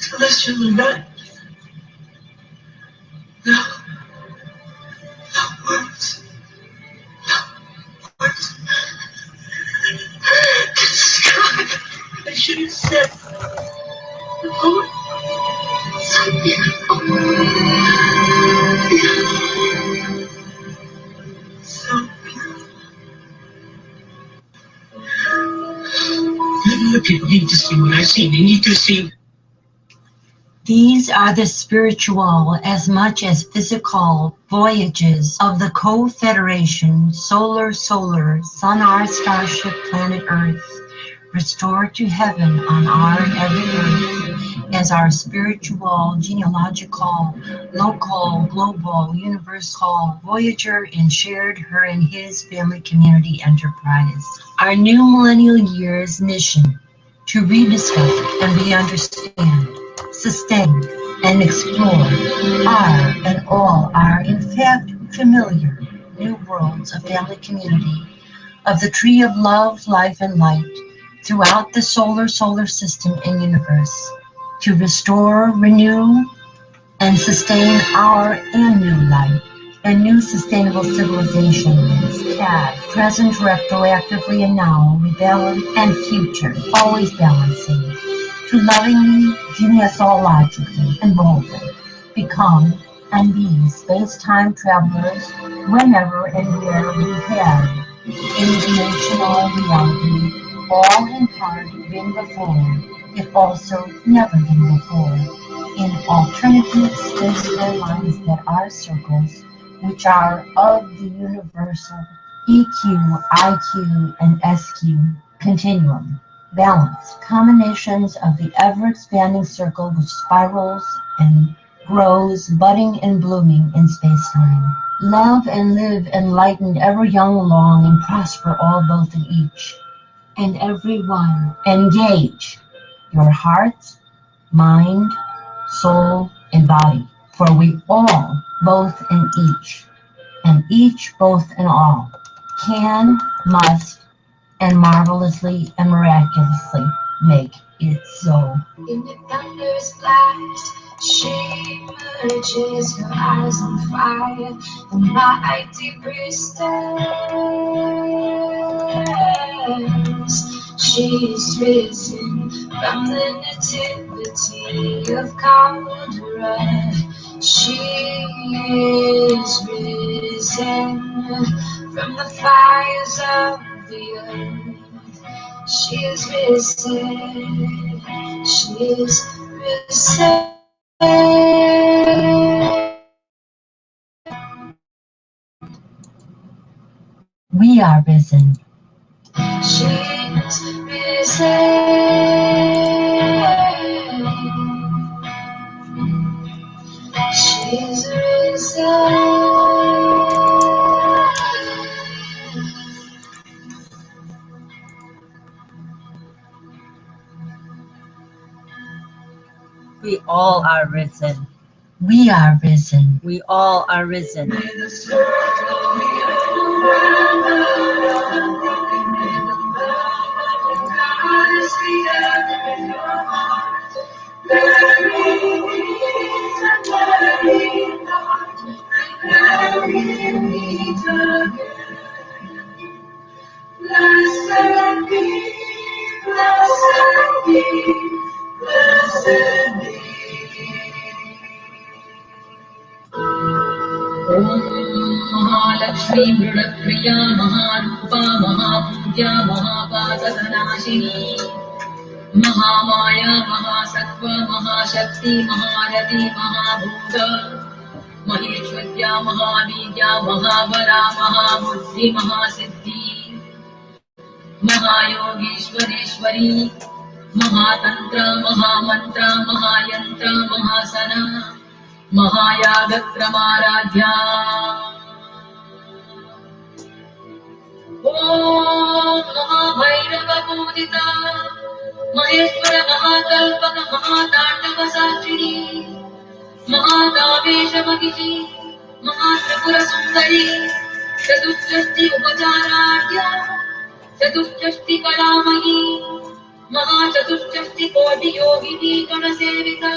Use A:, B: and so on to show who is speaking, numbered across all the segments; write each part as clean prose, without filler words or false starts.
A: celestial event. No. No words. No words. Describe. I should have said. Oh, so beautiful. So beautiful. Look at me to see what I see. They need to see.
B: These are the spiritual as much as physical voyages of the Co-Federation Solar Sun, our starship planet Earth, restored to heaven on our every earth as our spiritual, genealogical, local, global, universal voyager and shared her and his family community enterprise. Our new millennial year's mission to rediscover and re-understand, sustain, and explore are and all are in fact familiar new worlds of family community, of the tree of love, life, and light throughout the solar system and universe, to restore, renew, and sustain our and new life and new sustainable civilizations, past, present, retroactively, and now, rebalance, and future, always balancing, to lovingly, genealogically, and boldly become and be space-time travelers whenever and where we have in-dimensional reality, all in part been before, if also never been before, in alternative space-time lines that are circles, which are of the universal EQ, IQ, and SQ continuum. Balance, combinations of the ever-expanding circle which spirals and grows, budding and blooming in space-time. Love and live enlightened, ever young, long, and prosper all both in each and every one. Engage your heart, mind, soul, and body, for we all, both in each, and each both in all, can, must, and marvelously and miraculously make it so.
A: In the thunder's blast, she emerges, her eyes on fire, the mighty priestess. She's risen from the nativity of Kandra. She is risen from the fires of the earth. She is risen. She is risen.
B: We are risen.
A: She is risen. She is risen.
B: We all are risen. We are risen. We all are risen.
A: Blessed be, blessed be, blessed be.
C: ॐ महालक्ष्मी मृडप्रिया महारूपा महापूज्या महापातकनाशिनी महामाया महासत्त्व महाशक्ति महारथी महाभूत महेश्वर्या महावीर्या महाबला महाबुद्धि महासिद्धि महायोगीश्वरेश्वरी महातंत्र महामंत्र महायंत्र महासना महायागक्रमाराध्या ॐ महाभैरवपूजिता महेश्वर महाकल्पक महाताण्डवसाक्षिणी महाकामेशमहिषी महात्रिपुरसुन्दरी चतुष्षष्टि उपचाराढ्या चतुष्षष्टि कलामयी महाचतुष्षष्टि कोटि योगिनी गणसेविता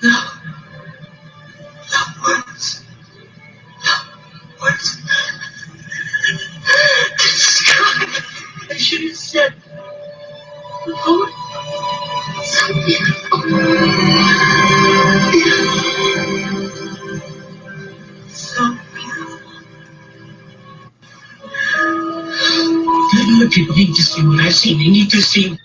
A: Words. Describe. I should have said, oh, so beautiful. So beautiful. The people need to see what I've seen. They need to see.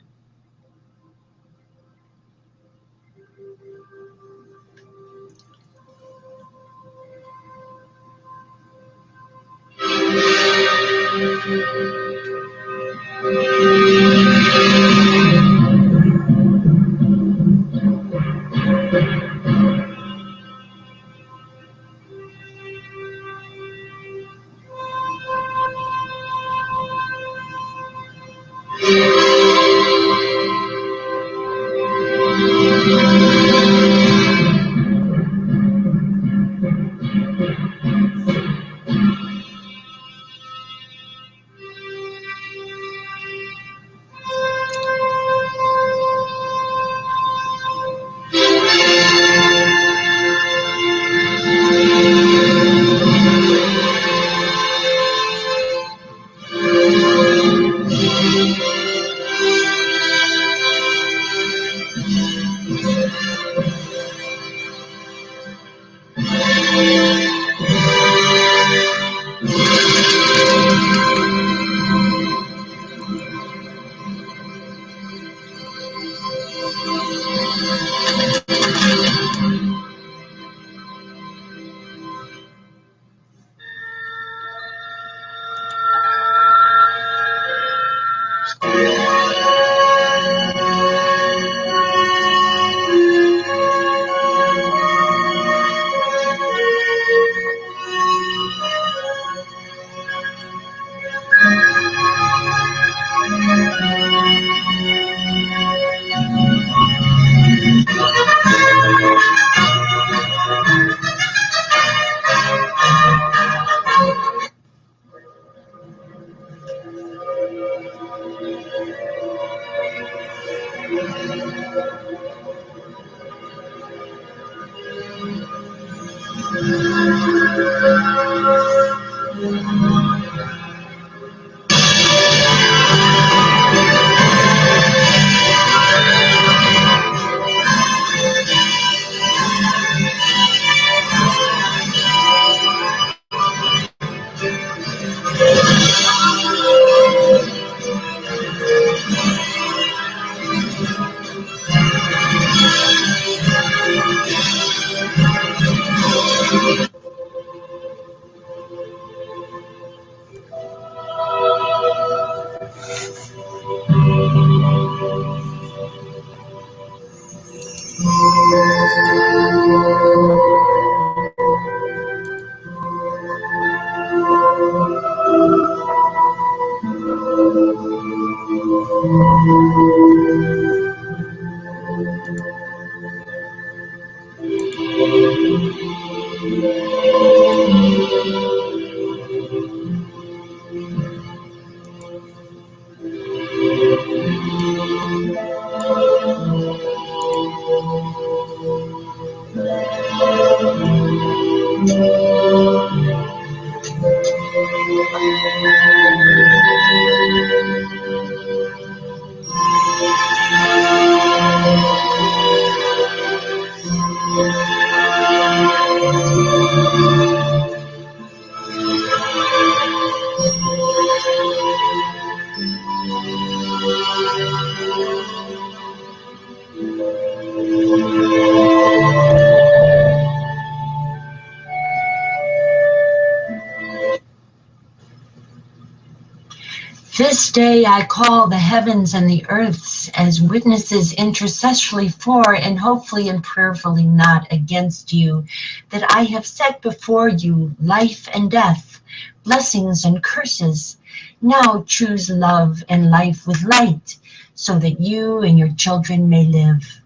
B: This day I call the heavens and the earths as witnesses intercessorily for and hopefully and prayerfully not against you, that I have set before you life and death, blessings and curses. Now choose love and life with light, so that you and your children may live.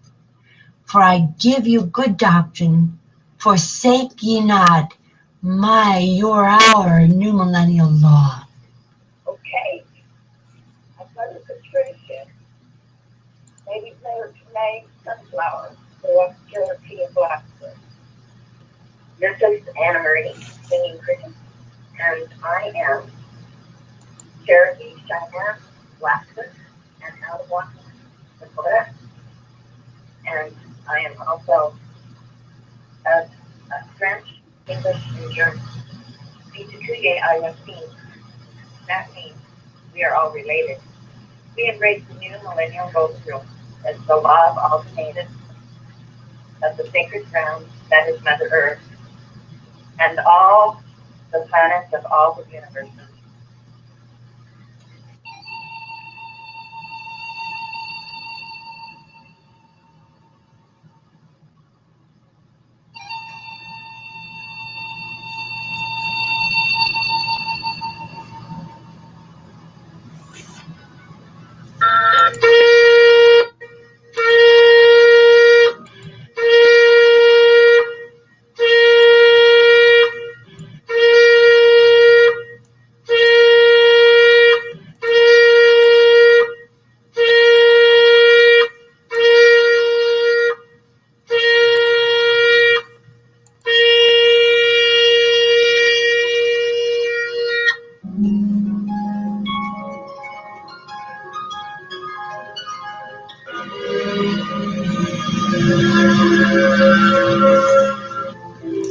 B: For I give you good doctrine, forsake ye not our new millennial law.
D: Okay. Mother Patricia, maybe Mayor Tremaine Sunflower, for purity and blessing. This is Anna Marie, singing cricket, and I am Cherokee, Cheyenne, Alaska, and out of Washington, Minnesota. And I am also a French, English, and German. Pitukuye Ayasin. That means we are all related. We embrace the new millennial goals as the law of Alltimate, of the sacred ground that is Mother Earth, and all the planets of all the universes.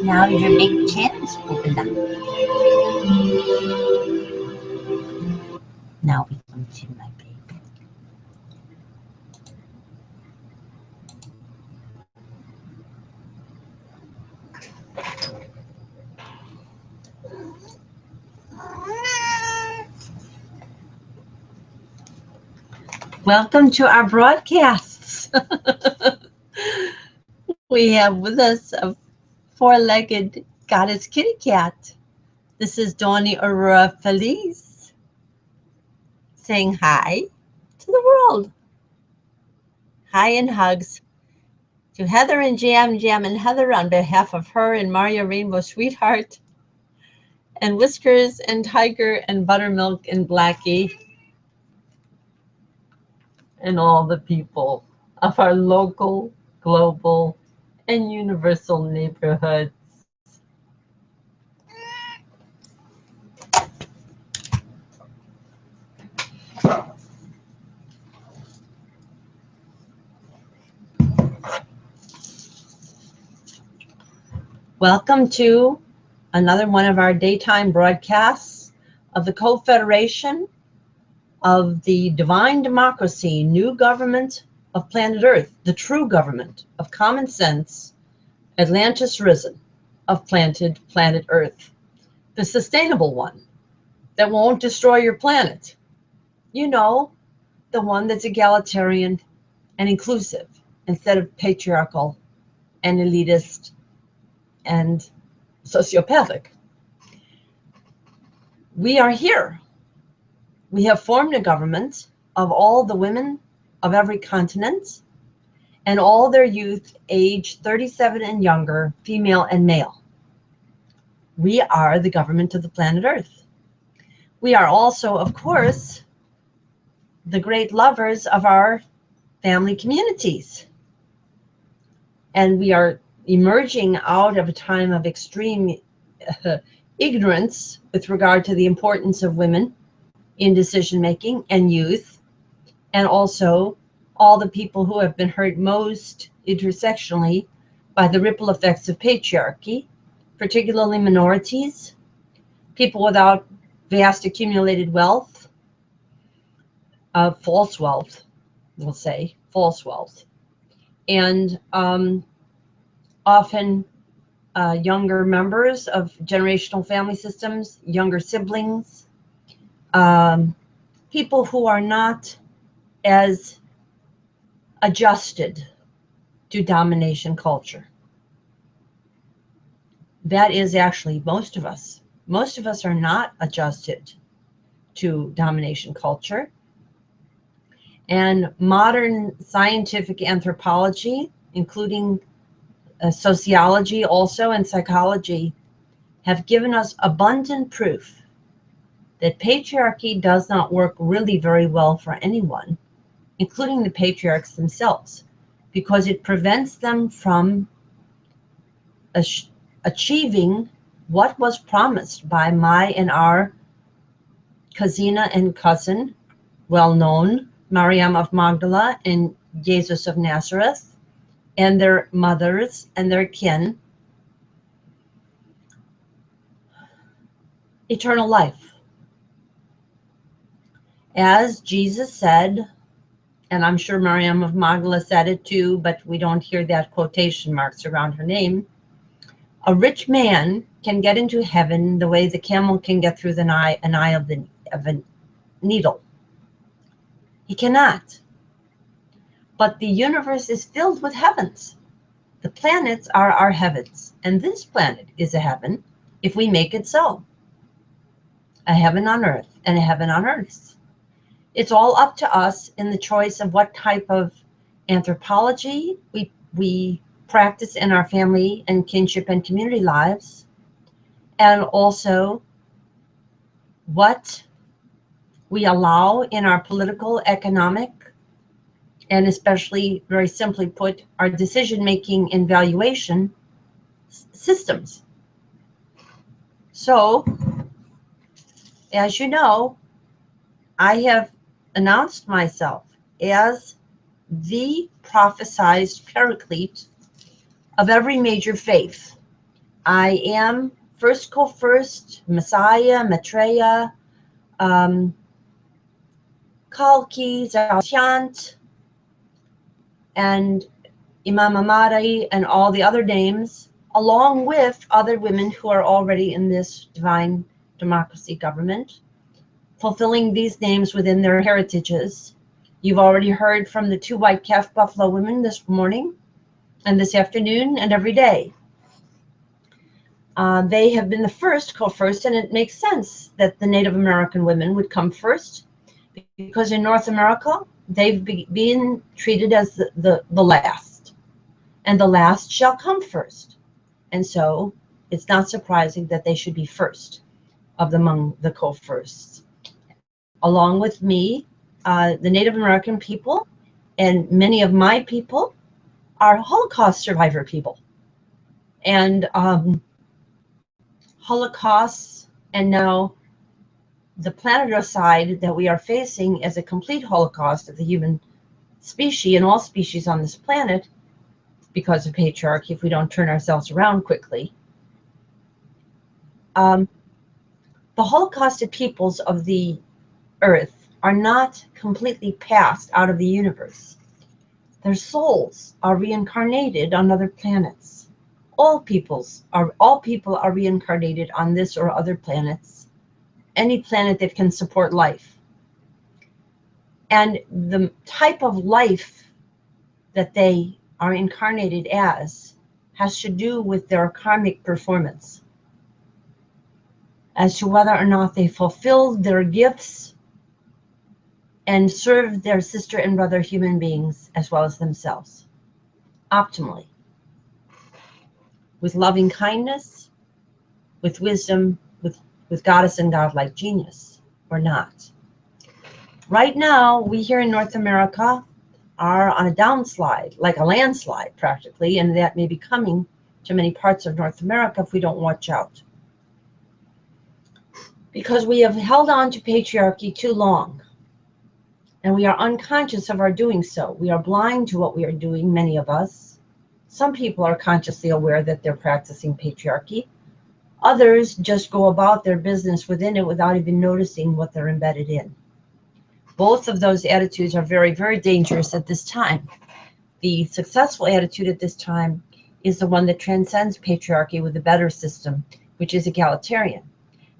B: Now your big chance opened up. Now we come to my baby. Welcome to our broadcasts. We have with us a four-legged goddess kitty cat. This is Donnie Aurora Feliz saying hi to the world. Hi and hugs to Heather and Jam and Heather on behalf of her and Mario Rainbow Sweetheart and Whiskers and Tiger and Buttermilk and Blackie and all the people of our local, global, and universal neighborhoods. Welcome to another one of our daytime broadcasts of the Co-Federation of the Divine Democracy, New Government of Planet Earth, the true government of common sense, Atlantis risen, of planted planet Earth, the sustainable one that won't destroy your planet. You know, the one that's egalitarian and inclusive instead of patriarchal and elitist and sociopathic. We are here. We have formed a government of all the women of every continent and all their youth age 37 and younger, female and male. We are the government of the planet Earth. We are also, of course, the great lovers of our family communities. And we are emerging out of a time of extreme ignorance with regard to the importance of women in decision-making and youth, and also all the people who have been hurt most intersectionally by the ripple effects of patriarchy, particularly minorities, people without vast accumulated wealth, false wealth, we'll say, false wealth, and often younger members of generational family systems, younger siblings, people who are not as adjusted to domination culture. That is actually most of us. Most of us are not adjusted to domination culture. And modern scientific anthropology, including sociology also and psychology, have given us abundant proof that patriarchy does not work really very well for anyone, including the patriarchs themselves, because it prevents them from achieving what was promised by my and our Kazina and cousin, well-known, Mariam of Magdala and Jesus of Nazareth, and their mothers and their kin, eternal life. As Jesus said, and I'm sure Mariam of Magdala said it too, but we don't hear that quotation marks around her name, a rich man can get into heaven the way the camel can get through an eye of a needle. He cannot. But the universe is filled with heavens. The planets are our heavens, and this planet is a heaven if we make it so. A heaven on earth and a heaven on earth. It's all up to us in the choice of what type of anthropology we practice in our family and kinship and community lives, and also what we allow in our political, economic, and especially, very simply put, our decision-making and valuation systems. So, as you know, I have announced myself as the prophesized paraclete of every major faith. I am first Messiah, Maitreya, Kalki, Zaltyant, and Imam Amari, and all the other names, along with other women who are already in this divine democracy government, fulfilling these names within their heritages. You've already heard from the 2 white calf buffalo women this morning and this afternoon and every day. They have been the first, and it makes sense that the Native American women would come first, because in North America, they've been treated as the last, and the last shall come first. And so it's not surprising that they should be first among the co-firsts. Along with me, the Native American people and many of my people are Holocaust survivor people. And Holocausts, and now the planeticide that we are facing as a complete Holocaust of the human species and all species on this planet because of patriarchy, if we don't turn ourselves around quickly. The Holocausted peoples of the earth are not completely passed out of the universe. Their souls are reincarnated on other planets. All people are reincarnated on this or other planets, any planet that can support life. And the type of life that they are incarnated as has to do with their karmic performance, as to whether or not they fulfilled their gifts and served their sister and brother human beings as well as themselves, optimally, with loving kindness, with wisdom, with goddess and godlike genius, or not. Right now, we here in North America are on a downslide, like a landslide practically, and that may be coming to many parts of North America if we don't watch out. Because we have held on to patriarchy too long, and we are unconscious of our doing so. We are blind to what we are doing, many of us. Some people are consciously aware that they're practicing patriarchy. Others just go about their business within it without even noticing what they're embedded in. Both of those attitudes are very, very dangerous at this time. The successful attitude at this time is the one that transcends patriarchy with a better system, which is egalitarian.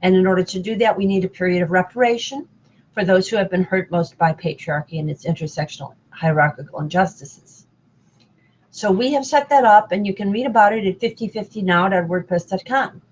B: And in order to do that, we need a period of reparation for those who have been hurt most by patriarchy and its intersectional hierarchical injustices. So we have set that up, and you can read about it at 5050now.wordpress.com.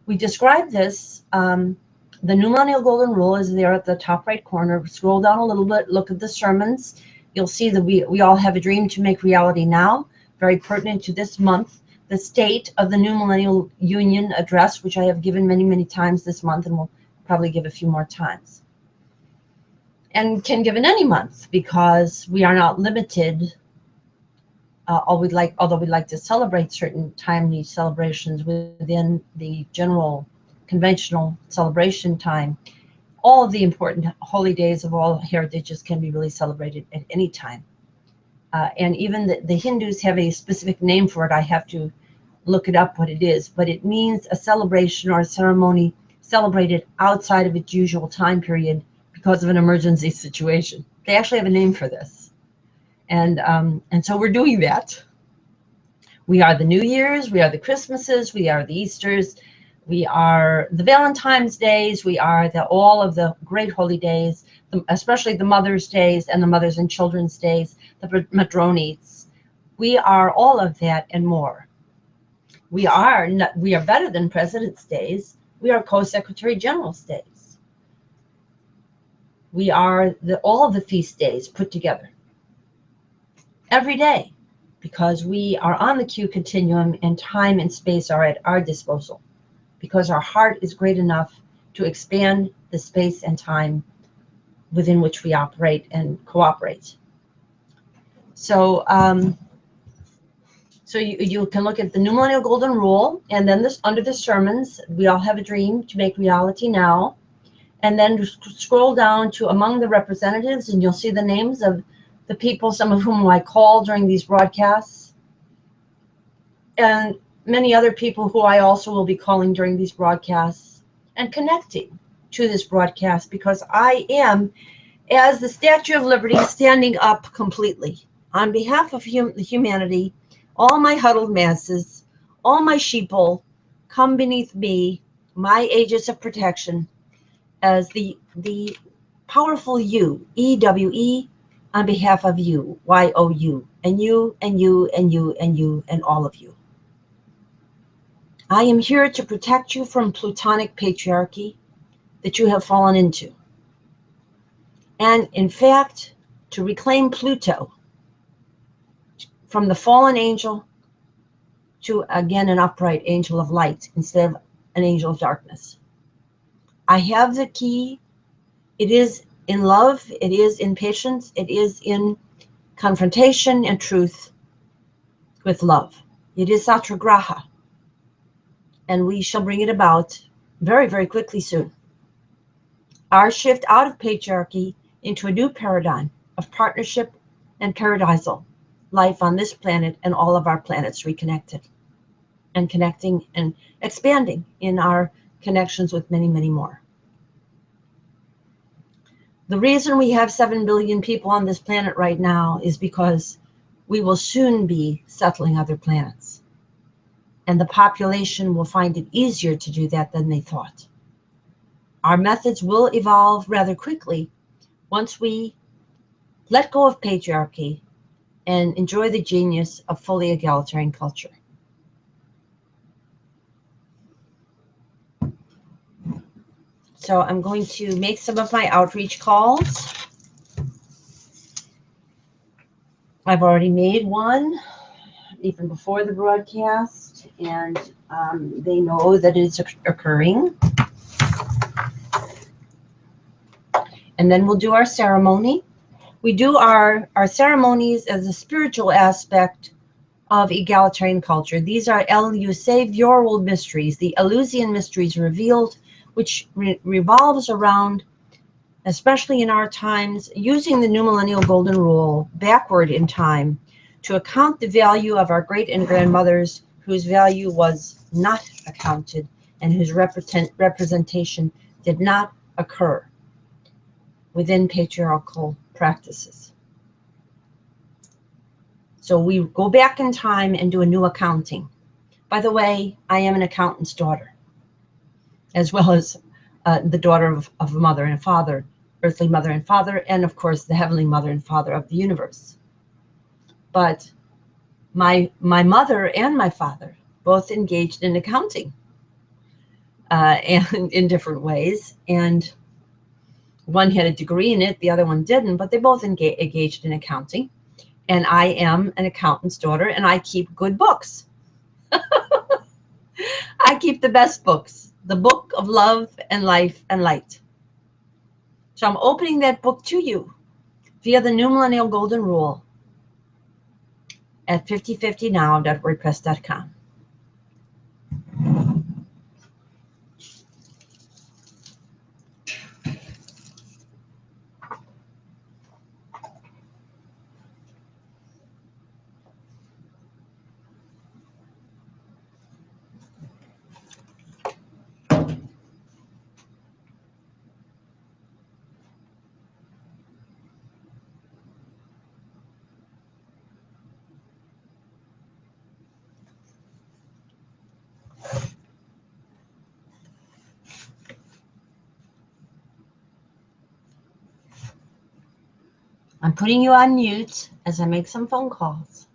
B: We describe this, the New Millennial Golden Rule is there at the top right corner. Scroll down a little bit, look at the sermons. You'll see that we all have a dream to make reality now, very pertinent to this month. The State of the New Millennial Union address, which I have given many, many times this month, and will probably give a few more times. And can give in any month, because we are not limited although we'd like to celebrate certain timely celebrations within the general conventional celebration time, all of the important holy days of all heritages can be really celebrated at any time. And even the Hindus have a specific name for it. I have to look it up what it is, but it means a celebration or a ceremony celebrated outside of its usual time period because of an emergency situation. They actually have a name for this. And so we're doing that. We are the New Year's, we are the Christmases, we are the Easters, we are the Valentine's Days, we are all of the great holy days, especially the Mother's Days and the Mothers and Children's Days, the Madronites. We are all of that and more. We are better than President's Days. We are Co-Secretary General's Days. We are all of the feast days put together every day, because we are on the Q continuum and time and space are at our disposal, because our heart is great enough to expand the space and time within which we operate and cooperate. So so you can look at the New Millennial Golden Rule, and then under the sermons, we all have a dream to make reality now. And then scroll down to among the representatives, and you'll see the names of the people, some of whom I call during these broadcasts, and many other people who I also will be calling during these broadcasts and connecting to this broadcast, because I am, as the Statue of Liberty, standing up completely on behalf of humanity. All my huddled masses, all my sheeple, come beneath me, my aegis of protection, as the powerful you, EWE, on behalf of you, YOU, and you, and you, and you, and you, and all of you. I am here to protect you from Plutonic patriarchy that you have fallen into. And in fact, to reclaim Pluto from the fallen angel to, again, an upright angel of light instead of an angel of darkness. I have the key. It is in love, it is in patience, it is in confrontation and truth with love. It is Satyagraha, and we shall bring it about very, very quickly soon. Our shift out of patriarchy into a new paradigm of partnership and paradisal life on this planet and all of our planets reconnected and connecting and expanding in our connections with many, many more. The reason we have 7 billion people on this planet right now is because we will soon be settling other planets. And the population will find it easier to do that than they thought. Our methods will evolve rather quickly once we let go of patriarchy and enjoy the genius of fully egalitarian culture. So I'm going to make some of my outreach calls. I've already made one even before the broadcast, and they know that it's occurring. And then we'll do our ceremony. We do our ceremonies as a spiritual aspect of egalitarian culture. These are Eleusaviorul mysteries, the Eleusinian mysteries revealed, which revolves around, especially in our times, using the New Millennial Golden Rule backward in time to account the value of our great and grandmothers, whose value was not accounted and whose representation did not occur within patriarchal practices. So we go back in time and do a new accounting. By the way, I am an accountant's daughter, as well as the daughter of a mother and father, earthly mother and father, and of course the heavenly mother and father of the universe. But my mother and my father both engaged in accounting and in different ways, and one had a degree in it, the other one didn't, but they both engaged in accounting. And I am an accountant's daughter, and I keep good books. I keep the best books, the book of love and life and light. So I'm opening that book to you via the New Millennial Golden Rule. at 5050now.wordpress.com. I'm putting you on mute as I make some phone calls.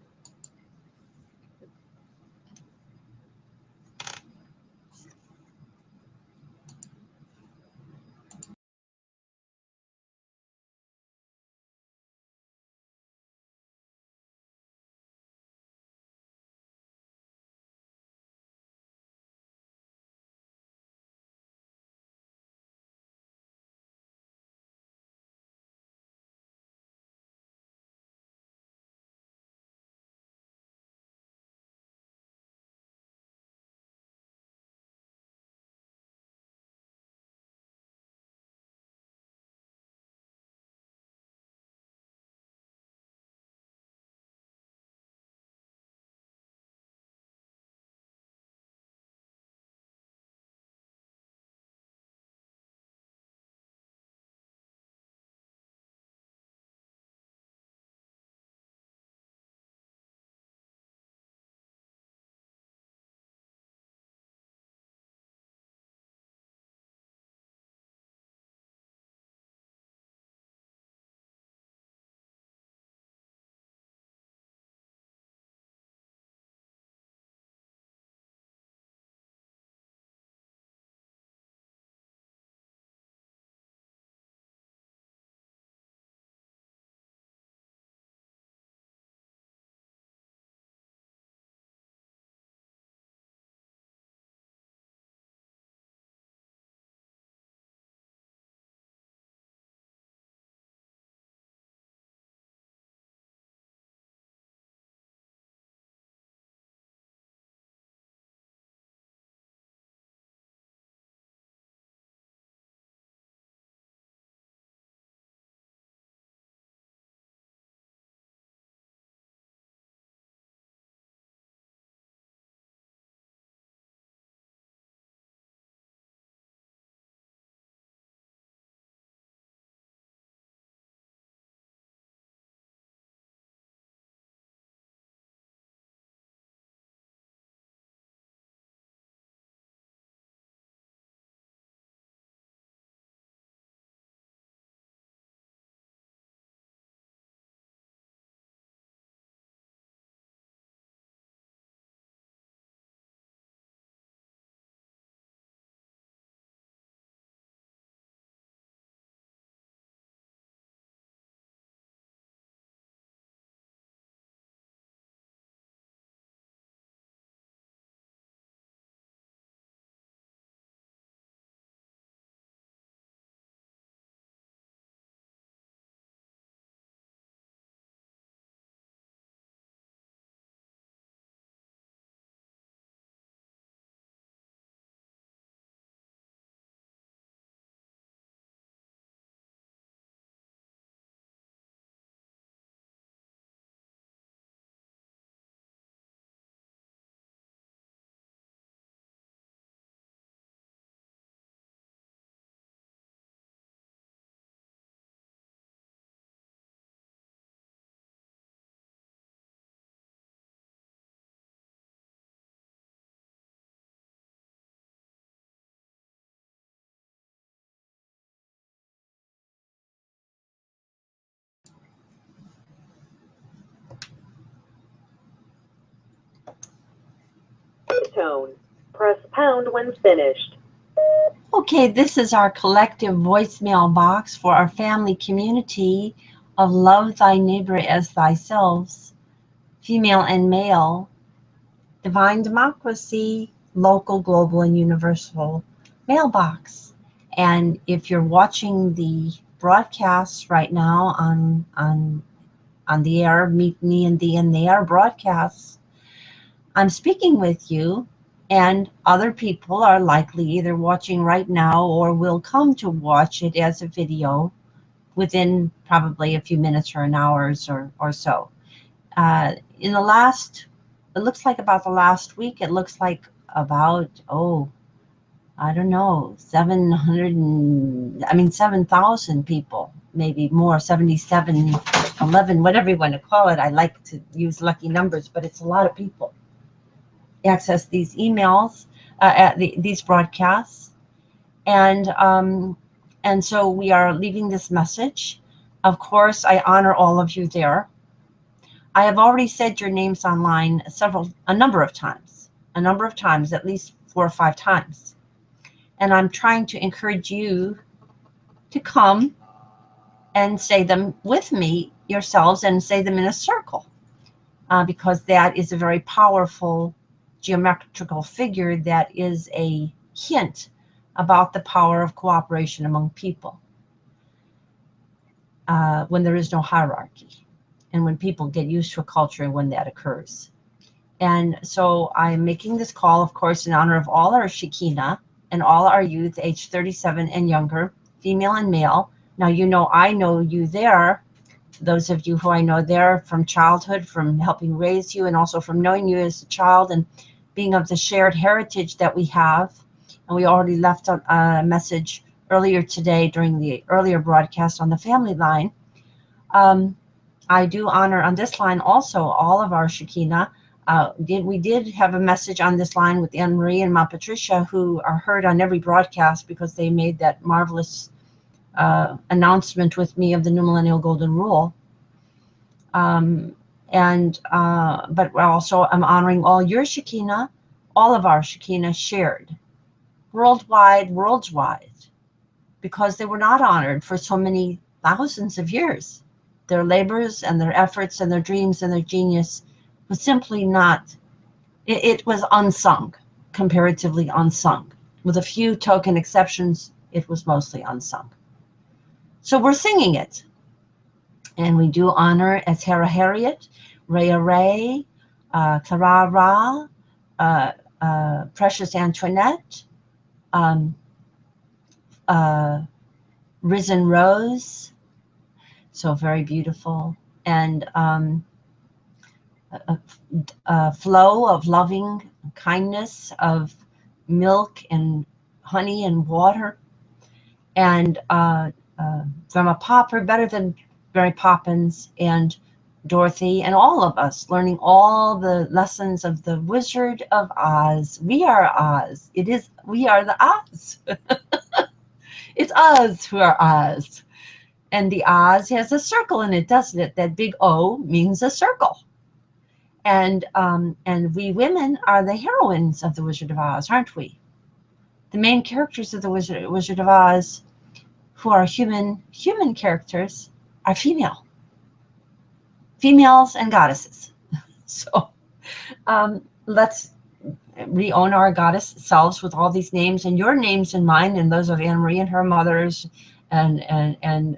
E: Tone. Press pound when finished.
B: Okay, this is our collective voicemail box for our family community of love thy neighbor as thyself, female and male, divine democracy, local, global, and universal mailbox. And if you're watching the broadcast right now on on the air, meet me and thee in the air broadcasts. I'm speaking with you, and other people are likely either watching right now or will come to watch it as a video within probably a few minutes or an hour or so. In the last, it looks like about the last week, it looks like about, I don't know, 7,000 people, maybe more, 7711, whatever you want to call it. I like to use lucky numbers, but it's a lot of people access these emails, these broadcasts. And so we are leaving this message. Of course, I honor all of you there. I have already said your names online a number of times, at least 4 or 5 times. And I'm trying to encourage you to come and say them with me yourselves and say them in a circle, because that is a very powerful geometrical figure that is a hint about the power of cooperation among people when there is no hierarchy and when people get used to a culture when that occurs. And so I'm making this call, of course, in honor of all our Shekinah and all our youth aged 37 and younger, female and male. Now, I know you there, those of you who I know there from childhood, from helping raise you, and also from knowing you as a child and being of the shared heritage that we have. And we already left a message earlier today during the earlier broadcast on the family line. I do honor on this line also all of our Shekinah. We did have a message on this line with Anne Marie and Ma Patricia, who are heard on every broadcast because they made that marvelous announcement with me of the New Millennial Golden Rule. But also I'm honoring all your Shekinah, all of our Shekinah shared, worldwide, because they were not honored for so many thousands of years. Their labors and their efforts and their dreams and their genius was simply not, it was unsung, comparatively unsung. With a few token exceptions, it was mostly unsung. So we're singing it. And we do honor as Hera Harriet, Ray, Clara, Precious Antoinette, Risen Rose, so very beautiful, and a flow of loving kindness, of milk and honey and water, and from a Popper, better than Mary Poppins, and Dorothy, and all of us learning all the lessons of the Wizard of Oz. We are Oz. We are the Oz. It's us who are Oz. And the Oz has a circle in it, doesn't it? That big O means a circle. And we women are the heroines of the Wizard of Oz, aren't we? The main characters of the Wizard of Oz, who are human characters, are females and goddesses. So let's re-own our goddess selves with all these names, and your names and mine, and those of Anne Marie and her mothers, and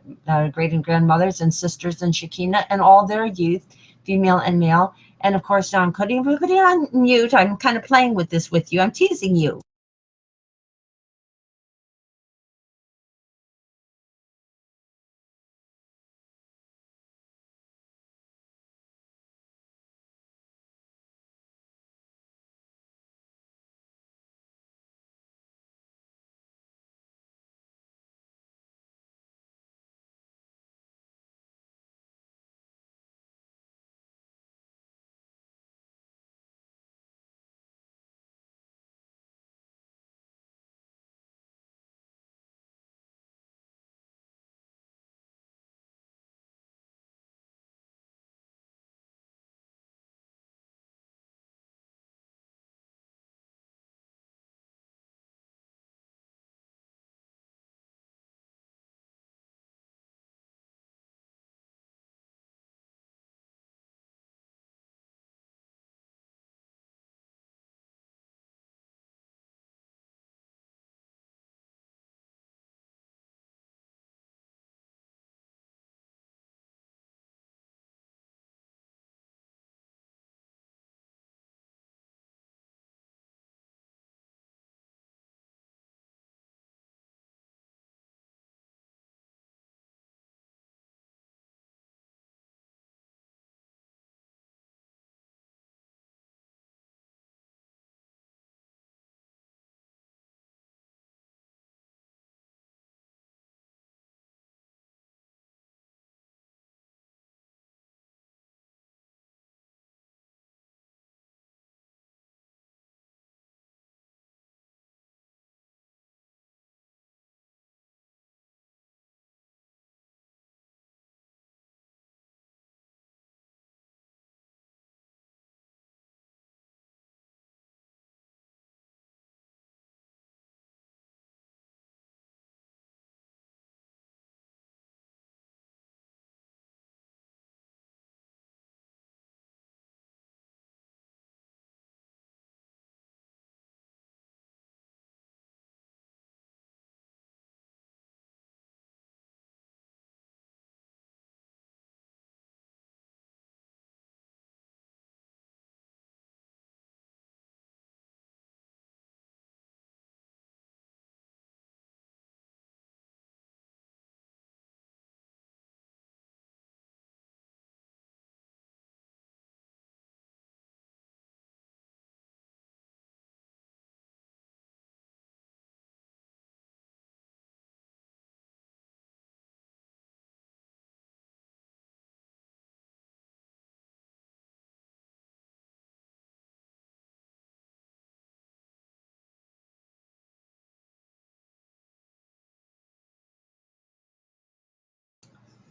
B: great and grandmothers and sisters and Shekinah and all their youth, female and male. And of course, now I'm putting on mute. I'm kind of playing with this with you. I'm teasing you.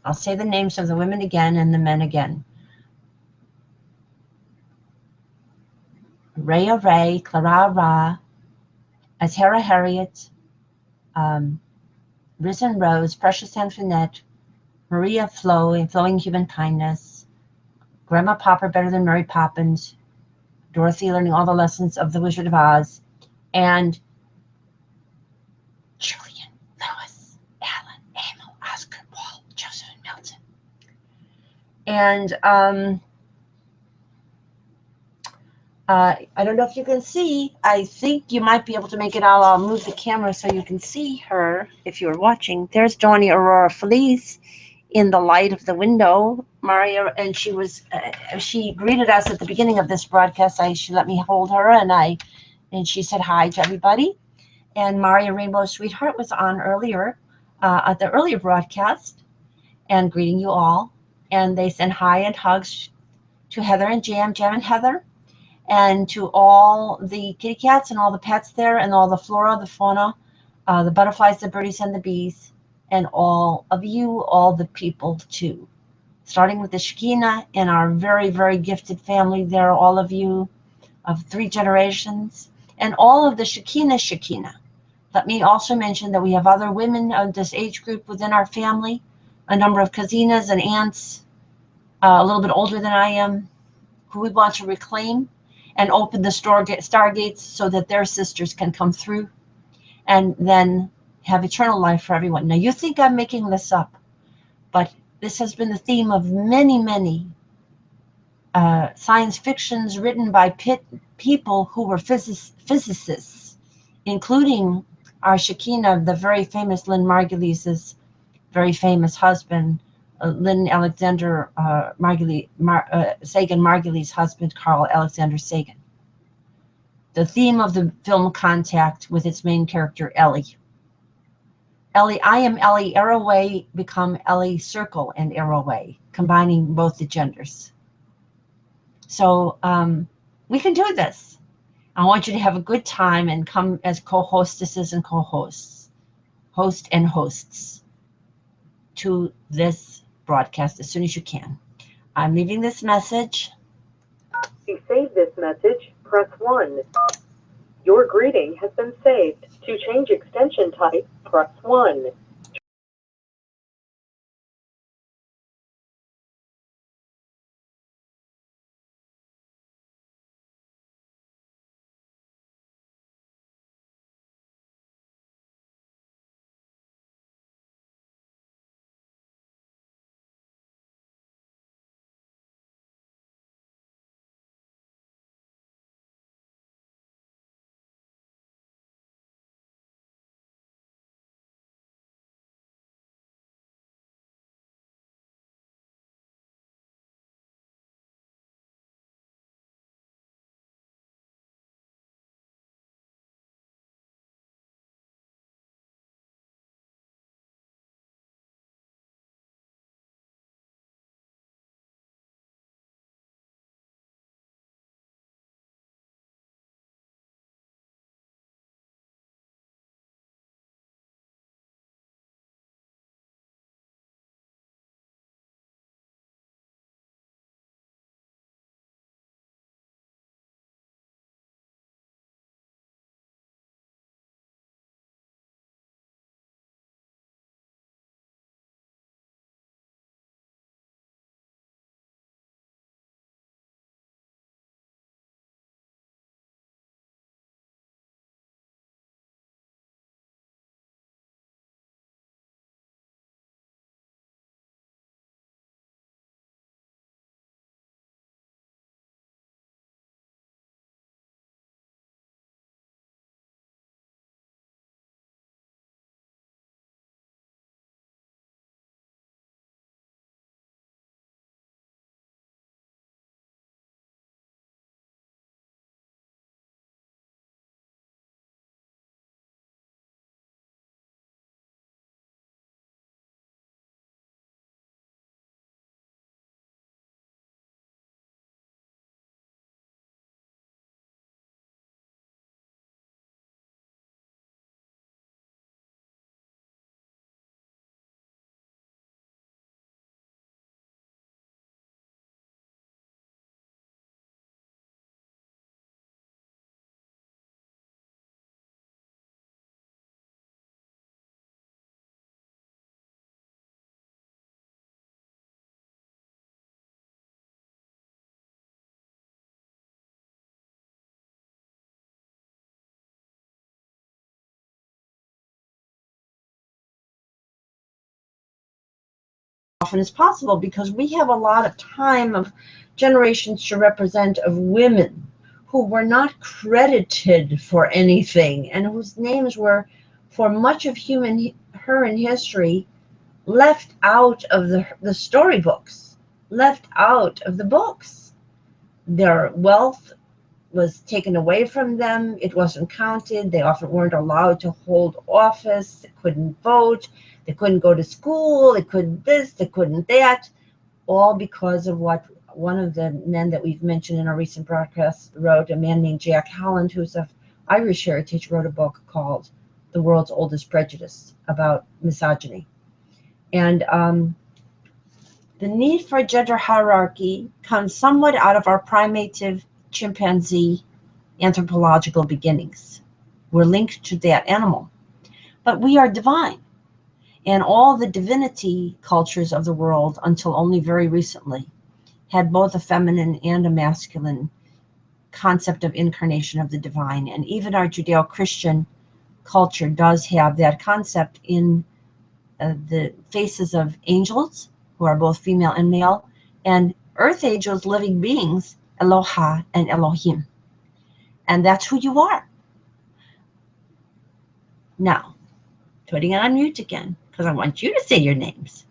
B: I'll say the names of the women again and the men again. Ray, Clara, Atera Harriet, Risen Rose, Precious Antoinette, Maria Flo, Flowing Human Kindness, Grandma Popper, Better Than Mary Poppins, Dorothy, Learning All the Lessons of the Wizard of Oz, and Julian, Lewis, Alan, Emil, Oscar, Paul, Joseph, and Milton. And I don't know if you can see. I think you might be able to make it out. I'll move the camera so you can see her if you're watching. There's Dawney Aurora Felice in the light of the window, Maria, and she was she greeted us at the beginning of this broadcast. She let me hold her, and she said hi to everybody. And Maria Rainbow Sweetheart was on earlier at the earlier broadcast and greeting you all. And they sent hi and hugs to Heather and Jam and Heather, and to all the kitty cats and all the pets there, and all the flora, the fauna, the butterflies, the birdies, and the bees, and all of you, all the people too. Starting with the Shekinah and our very, very gifted family there, all of you of 3 generations, and all of the Shekinah. Let me also mention that we have other women of this age group within our family, a number of cousines and aunts, a little bit older than I am, who we want to reclaim and open the stargates so that their sisters can come through and then have eternal life for everyone. Now, you think I'm making this up, but this has been the theme of many, many science fictions written by people who were physicists, including our Shekinah, the very famous Lynn Margulies' very famous husband, Lynn Alexander Sagan Margulies' husband, Carl Alexander Sagan. The theme of the film Contact with its main character, Ellie. Ellie, I am Ellie Arroway, become Ellie Circle and Arroway, combining both the genders. So we can do this. I want you to have a good time and come as co-hostesses and co-hosts, hosts to this broadcast as soon as you can. I'm leaving this message.
E: To save this message, press 1. Your greeting has been saved. To change extension type, press 1.
B: often as possible, because we have a lot of time of generations to represent of women who were not credited for anything and whose names were, for much of human history, left out of the storybooks, left out of the books. Their wealth was taken away from them. It wasn't counted. They often weren't allowed to hold office. They couldn't vote. They couldn't go to school. They couldn't this. They couldn't that. All because of what one of the men that we've mentioned in our recent broadcast wrote, a man named Jack Holland, who's of Irish heritage, wrote a book called The World's Oldest Prejudice about misogyny. And the need for gender hierarchy comes somewhat out of our primative chimpanzee anthropological beginnings. We're linked to that animal. But we are divine. And all the divinity cultures of the world, until only very recently, had both a feminine and a masculine concept of incarnation of the divine. And even our Judeo-Christian culture does have that concept in the faces of angels, who are both female and male, and earth angels, living beings, Eloha and Elohim. And that's who you are. Now, putting it on mute again, because I want you to say your names.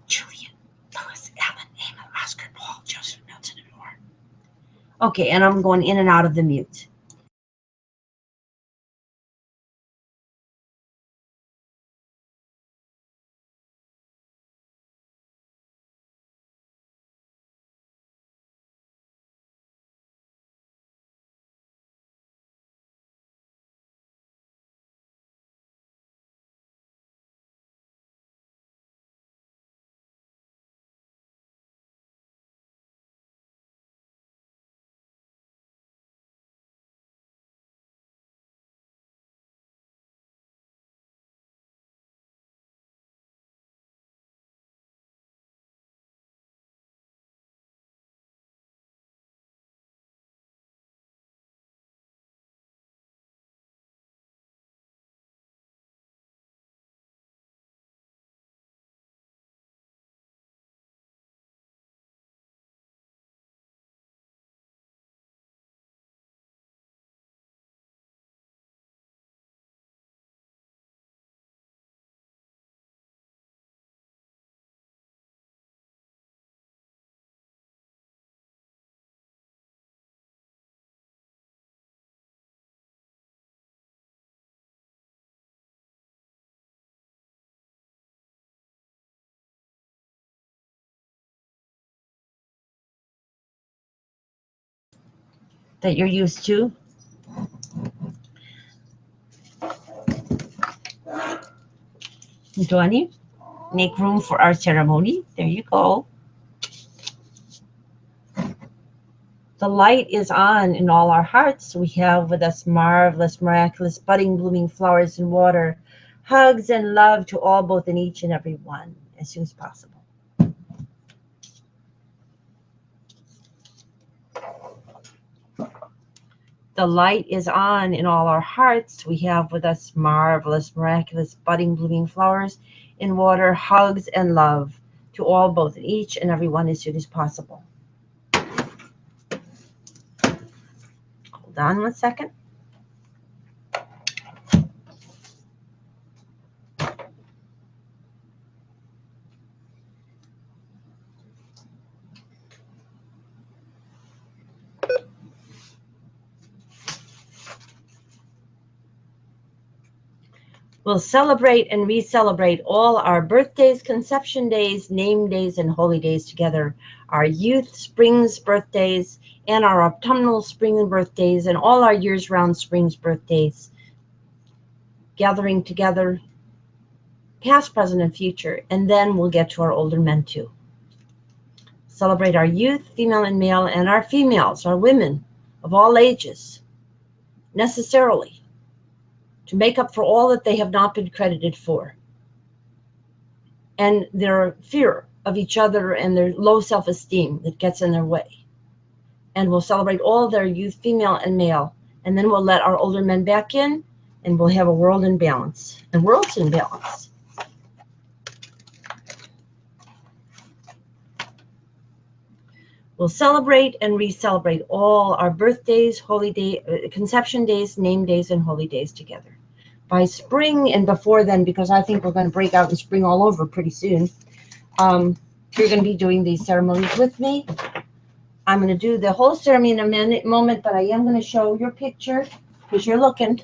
B: Julian, Lois, Alan, Emma, Oscar, Paul, Joseph, Milton, and more. Okay, and I'm going in and out of the mute. that you're used to. Johnny, make room for our ceremony. There you go. The light is on in all our hearts. We have with us marvelous, miraculous, budding, blooming flowers and water. Hugs and love to all, both and each and every one, as soon as possible. The light is on in all our hearts. We have with us marvelous, miraculous, budding, blooming flowers in water, hugs and love to all, both and each and every one, as soon as possible. Hold on 1 second. We'll celebrate and re-celebrate all our birthdays, conception days, name days, and holy days together. Our youth springs birthdays and our autumnal spring birthdays and all our years round springs birthdays. Gathering together, past, present, and future. And then we'll get to our older men too. Celebrate our youth, female and male, and our females, our women of all ages, necessarily, to make up for all that they have not been credited for, and their fear of each other and their low self-esteem that gets in their way. And we'll celebrate all their youth, female and male, and then we'll let our older men back in, and we'll have a world in balance, and worlds in balance. We'll celebrate and re-celebrate all our birthdays, holy day, conception days, name days, and holy days together. By spring and before then, because I think we're going to break out in spring all over pretty soon, you're going to be doing these ceremonies with me. I'm going to do the whole ceremony in a moment, but I am going to show your picture because you're looking.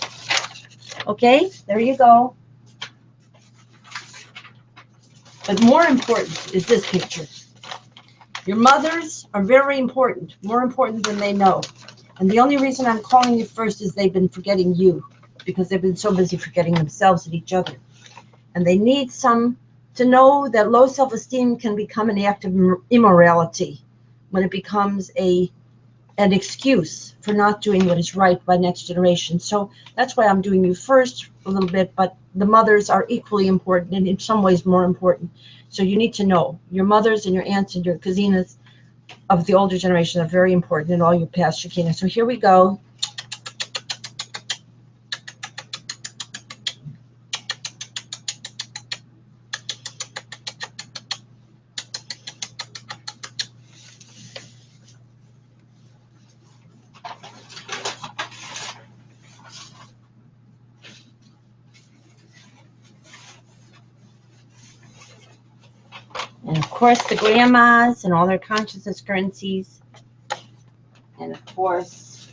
B: Okay, there you go. But more important is this picture. Your mothers are very important, more important than they know. And the only reason I'm calling you first is they've been forgetting you, because they've been so busy forgetting themselves and each other. And they need some to know that low self-esteem can become an act of immorality when it becomes an excuse for not doing what is right by next generation. So that's why I'm doing you first a little bit, but the mothers are equally important and in some ways more important. So you need to know your mothers and your aunts and your cousines of the older generation are very important in all your past Shekinah. So here we go. And of course, the grandmas and all their consciousness currencies. And of course,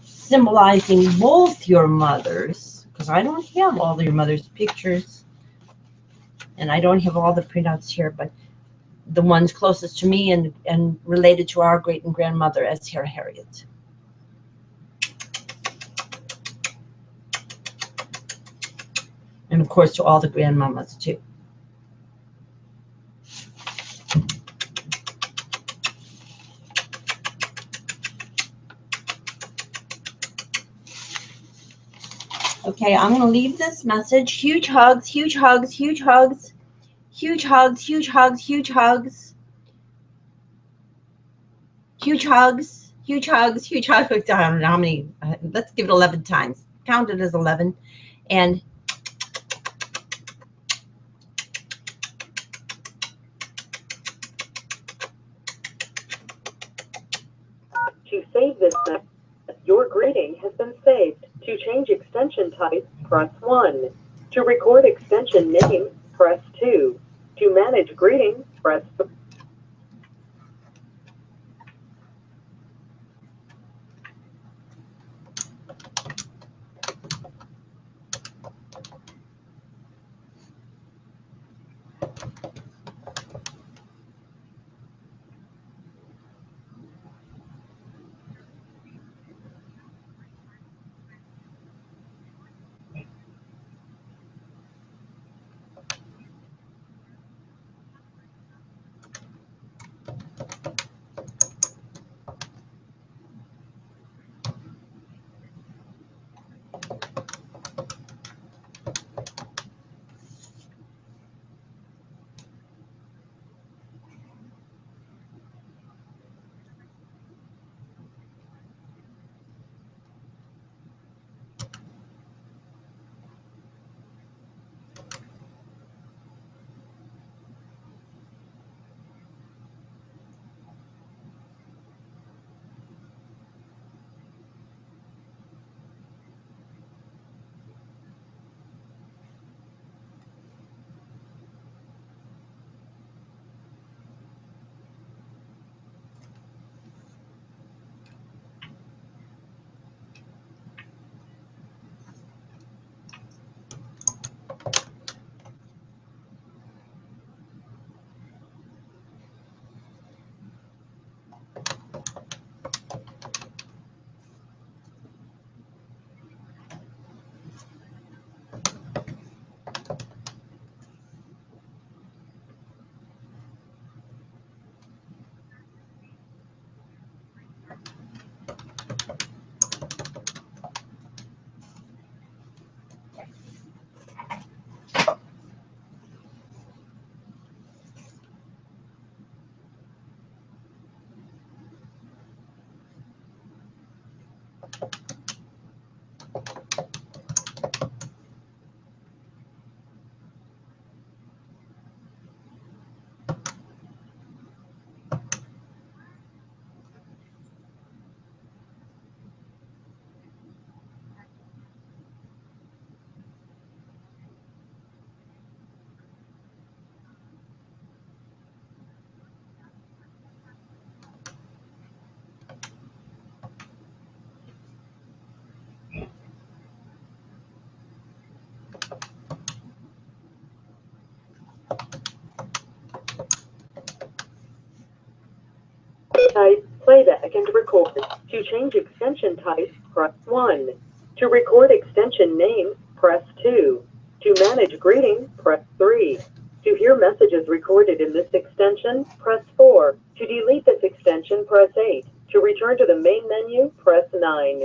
B: symbolizing both your mothers, because I don't have all your mother's pictures. And I don't have all the printouts here, but the ones closest to me and related to our great and grandmother as Harriet. And of course, to all the grandmamas too. Okay, I'm going to leave this message. Huge hugs, huge hugs, huge hugs, huge hugs, huge hugs, huge hugs, huge hugs, huge hugs, huge hugs. I don't know how many. Let's give it 11 times. Count it as 11. And
E: To save this message, your greeting has been saved. To change extension type, press 1. To record extension name, press 2. To manage greeting, press 3. Type playback and record. To change extension type, press 1. To record extension name, press 2. To manage greeting, press 3. To hear messages recorded in this extension, press 4. To delete this extension, press 8. To return to the main menu, press 9.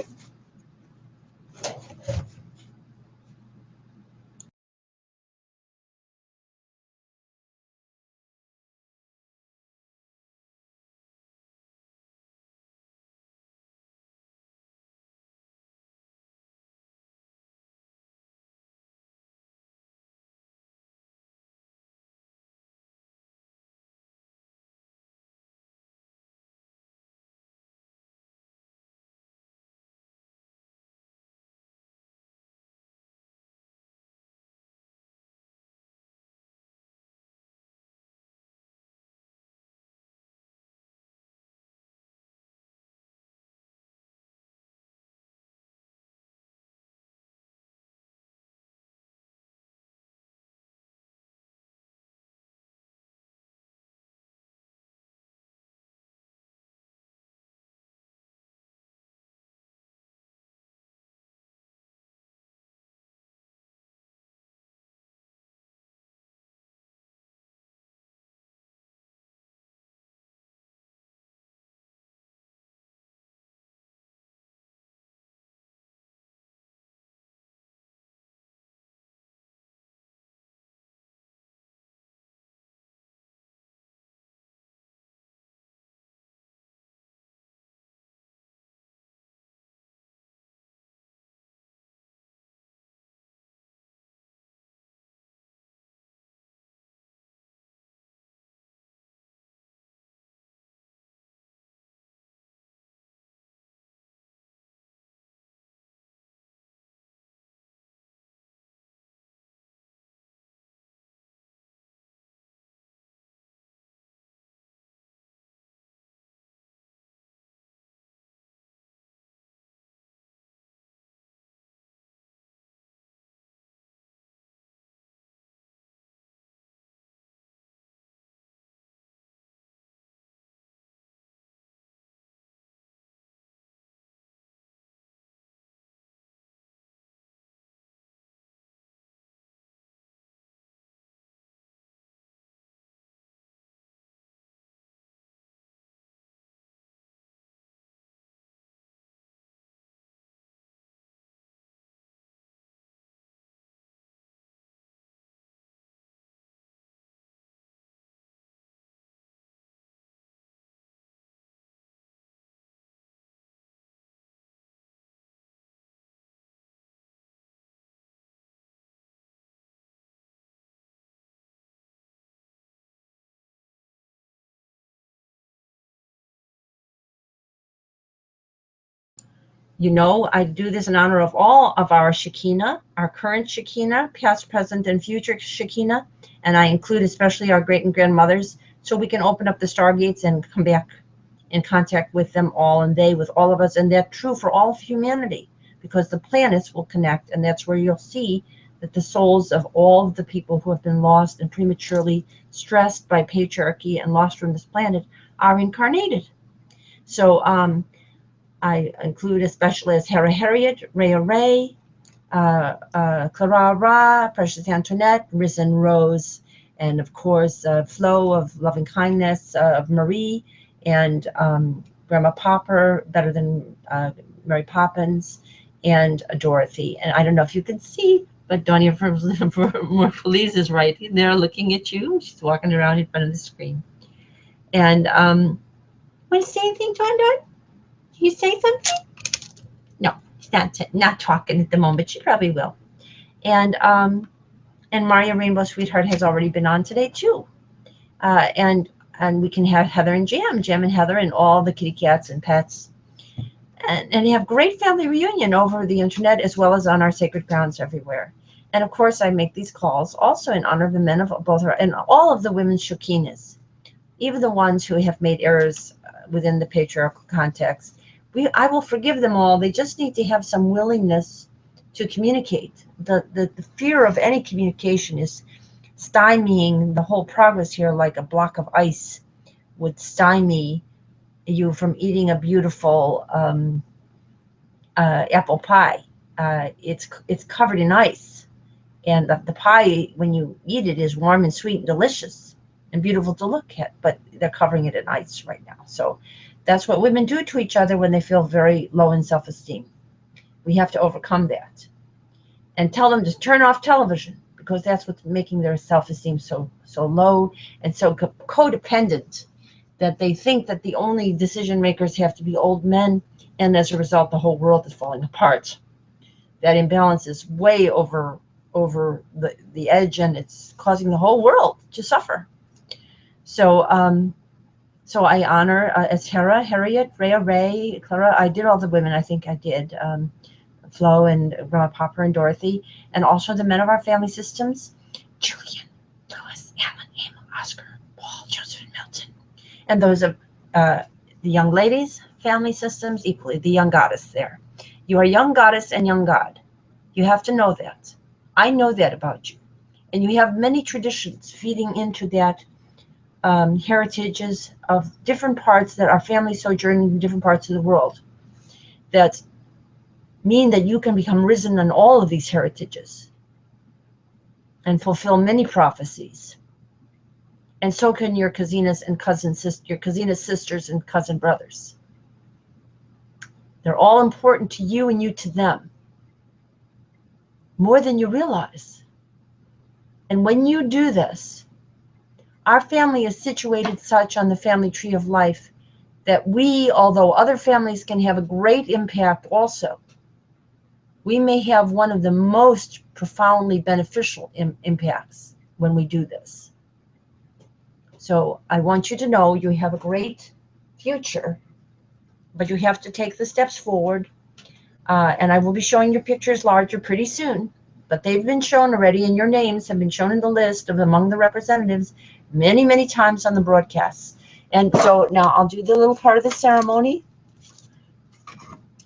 F: You know, I do this in honor of all of our Shekinah, our current Shekinah, past, present, and future Shekinah, and I include especially our great and grandmothers, so we can open up the stargates and come back in contact with them all, and they with all of us, and that's true for all of humanity, because the planets will connect, and that's where you'll see that the souls of all of the people who have been lost and prematurely stressed by patriarchy and lost from this planet are incarnated. So I include especially as Hera Harriet, Reall Ray, Clara Ra, Precious Antoinette, Risen Rose, and of course Flow of Loving Kindness of Marie, and Grandma Popper, better than Mary Poppins, and Dorothy. And I don't know if you can see, but Donia Feliz is right there looking at you. She's walking around in front of the screen. And want to say anything, Don? You say something? No, she's not talking at the moment. She probably will. And Maria Rainbow Sweetheart has already been on today too. And we can have Heather and Jam and Heather, and all the kitty cats and pets, and have great family reunion over the internet as well as on our sacred grounds everywhere. And of course, I make these calls also in honor of the men of both our, and all of the women's Shekinas, even the ones who have made errors within the patriarchal context. I will forgive them all. They just need to have some willingness to communicate. The fear of any communication is stymieing the whole progress here, like a block of ice would stymie you from eating a beautiful apple pie. It's covered in ice, and the pie, when you eat it, is warm and sweet and delicious and beautiful to look at, but they're covering it in ice right now. So that's what women do to each other when they feel very low in self-esteem. We have to overcome that and tell them to turn off television, because that's what's making their self-esteem so low and so codependent, that they think that the only decision makers have to be old men, and as a result, the whole world is falling apart. That imbalance is way over the edge, and it's causing the whole world to suffer. So so I honor as Hera, Harriet, Ray, Clara. I did all the women. I think I did. Flo and Grandma Popper and Dorothy, and also the men of our family systems, Julian, Louis, Alan, Emma, Oscar, Paul, Joseph, and Milton, and those of the young ladies' family systems equally, the young goddess there. You are young goddess and young god. You have to know that. I know that about you. And you have many traditions feeding into that heritages of different parts that our family sojourn in different parts of the world, that mean that you can become risen on all of these heritages and fulfill many prophecies. And so can your Kazinas and your Kazina sisters and cousin brothers. They're all important to you and you to them, more than you realize. And when you do this, our family is situated such on the family tree of life that we, although other families can have a great impact also, we may have one of the most profoundly beneficial impacts when we do this. So I want you to know you have a great future, but you have to take the steps forward. And I will be showing your pictures larger pretty soon, but they've been shown already, and your names have been shown in the list of among the representatives many, many times on the broadcasts. And so now I'll do the little part of the ceremony.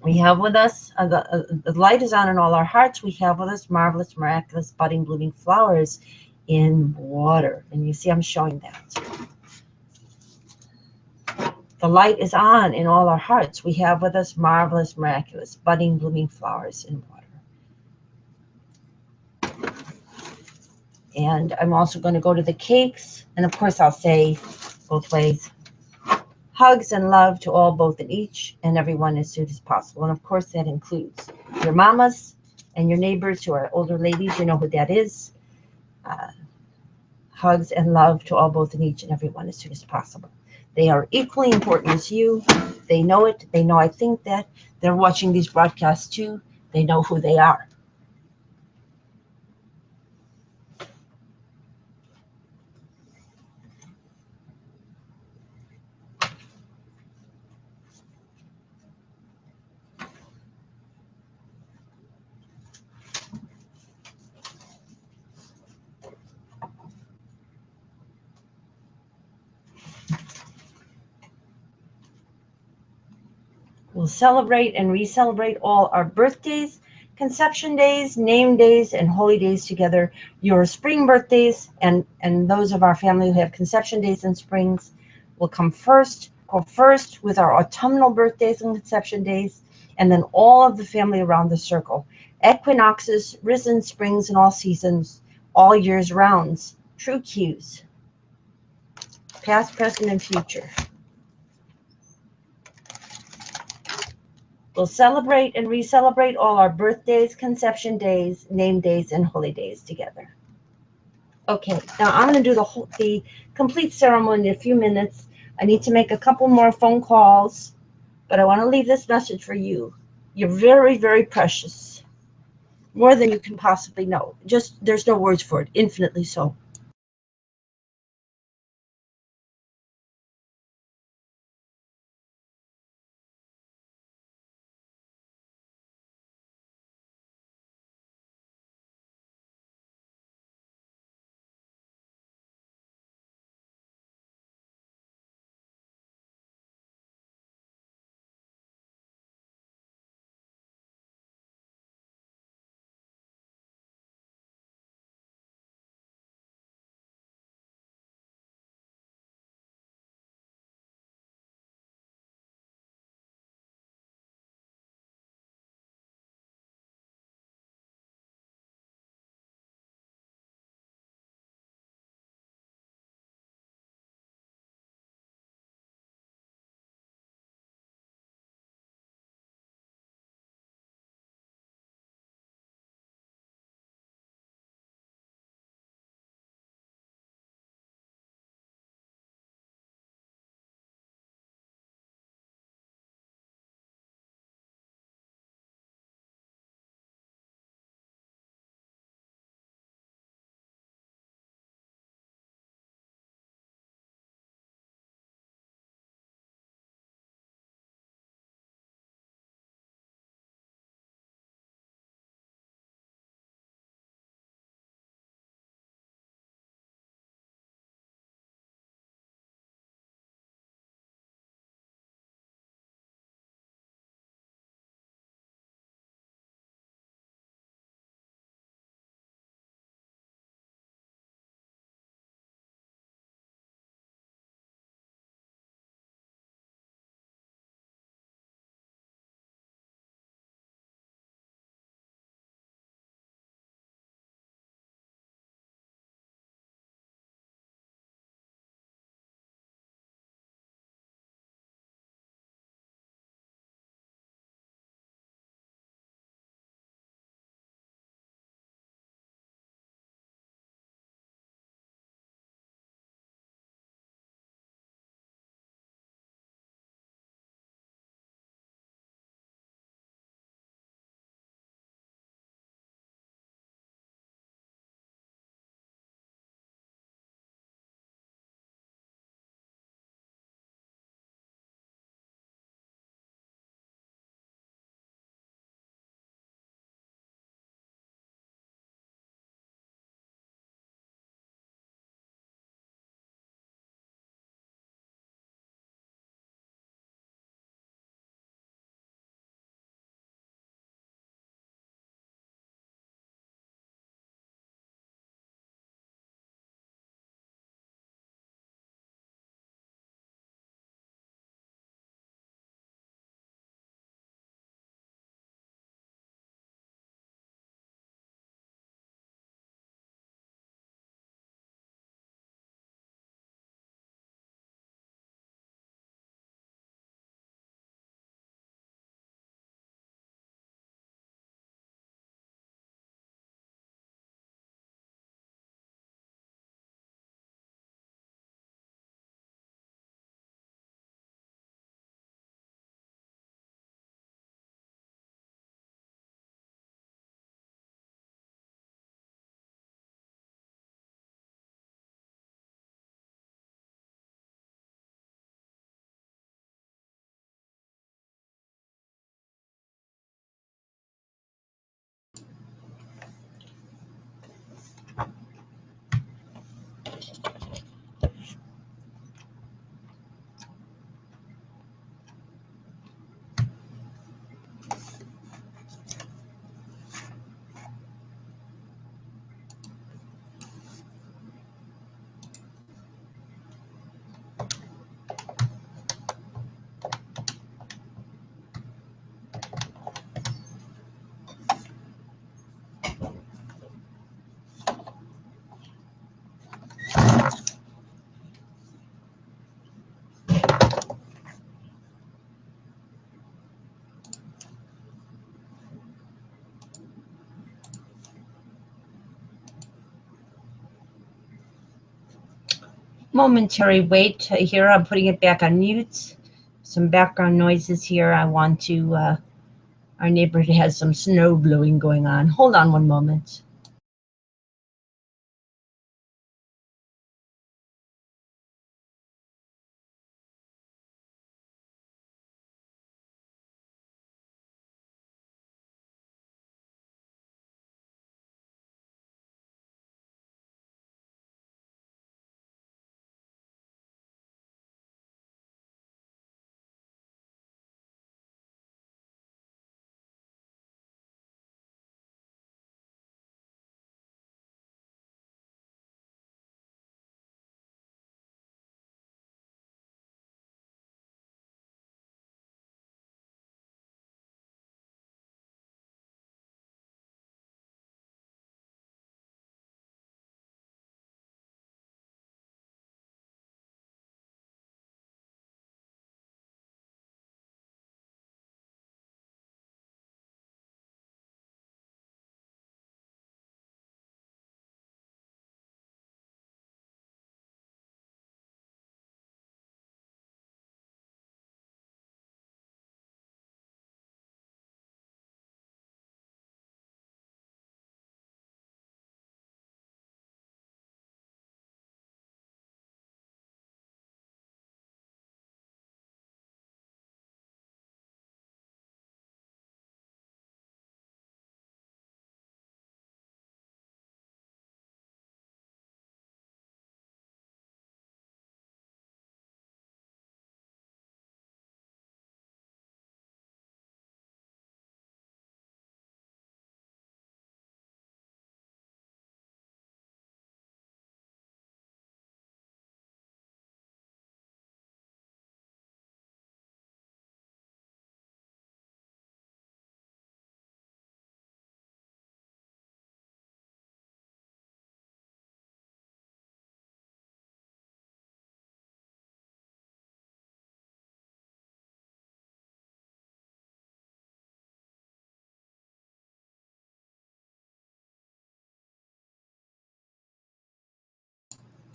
F: We have with us, the light is on in all our hearts. We have with us marvelous, miraculous, budding, blooming flowers in water. And you see I'm showing that. The light is on in all our hearts. We have with us marvelous, miraculous, budding, blooming flowers in water. And I'm also going to go to the cakes. And of course, I'll say both ways. Hugs and love to all, both and each, and everyone as soon as possible. And of course, that includes your mamas and your neighbors who are older ladies. You know who that is. Hugs and love to all, both and each, and everyone as soon as possible. They are equally important as you. They know it. They know I think that. They're watching these broadcasts too. They know who they are. We'll celebrate and re-celebrate all our birthdays, conception days, name days, and holy days together. Your spring birthdays and those of our family who have conception days and springs will come first. Go first with our autumnal birthdays and conception days, and then all of the family around the circle. Equinoxes, risen springs, and all seasons, all years rounds, true cues, past, present, and future. We'll celebrate and re-celebrate all our birthdays, conception days, name days, and holy days together. Okay, now I'm going to do the complete ceremony in a few minutes. I need to make a couple more phone calls, but I want to leave this message for you. You're very, very precious. More than you can possibly know. Just, there's no words for it. Infinitely so. Momentary wait here. I'm putting it back on mute. Some background noises here. I want to, our neighborhood has some snow blowing going on. Hold on one moment.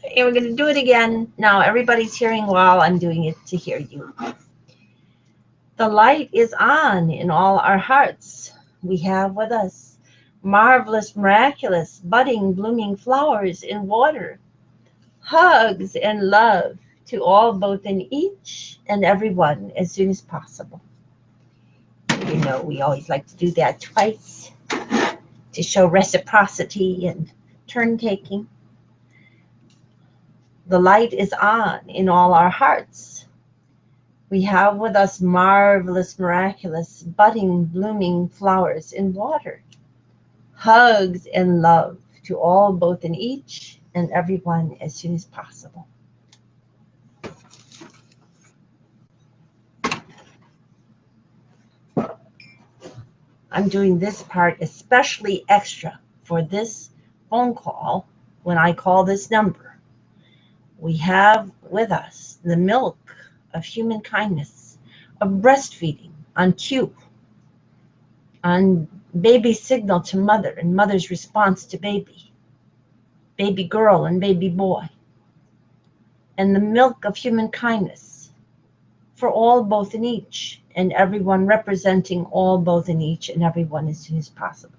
F: Okay, we're going to do it again. Now everybody's hearing while I'm doing it to hear you. The light is on in all our hearts. We have with us marvelous, miraculous, budding, blooming flowers in water. Hugs and love to all, both in each and every one, as soon as possible. You know, we always like to do that twice to show reciprocity and turn-taking. The light is on in all our hearts. We have with us marvelous, miraculous, budding, blooming flowers in water. Hugs and love to all, both in each and every one, as soon as possible. I'm doing this part especially extra for this phone call when I call this number. We have with us the milk of human kindness, of breastfeeding on cue, on baby's signal to mother and mother's response to baby, baby girl and baby boy, and the milk of human kindness for all, both in each, and everyone, representing all, both in each and everyone, as soon as possible.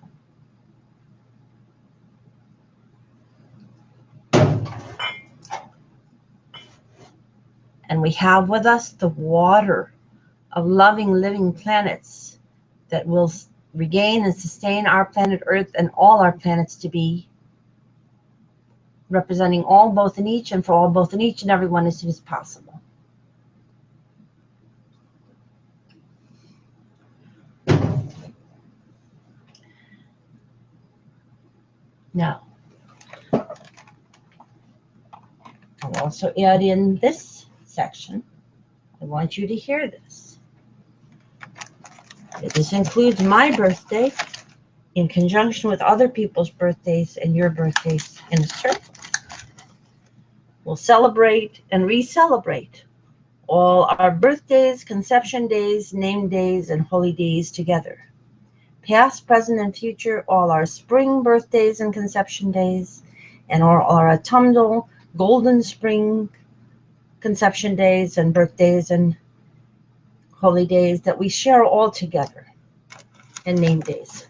F: And we have with us the water of loving, living planets that will regain and sustain our planet Earth and all our planets to be, representing all, both in each, and for all, both in each and everyone, as soon as possible. Now, I'll also add in this section. I want you to hear this. This includes my birthday in conjunction with other people's birthdays and your birthdays in a circle. We'll celebrate and re-celebrate all our birthdays, conception days, name days, and holy days together. Past, present, and future, all our spring birthdays and conception days, and all our autumnal golden spring conception days and birthdays and holy days that we share all together, and name days.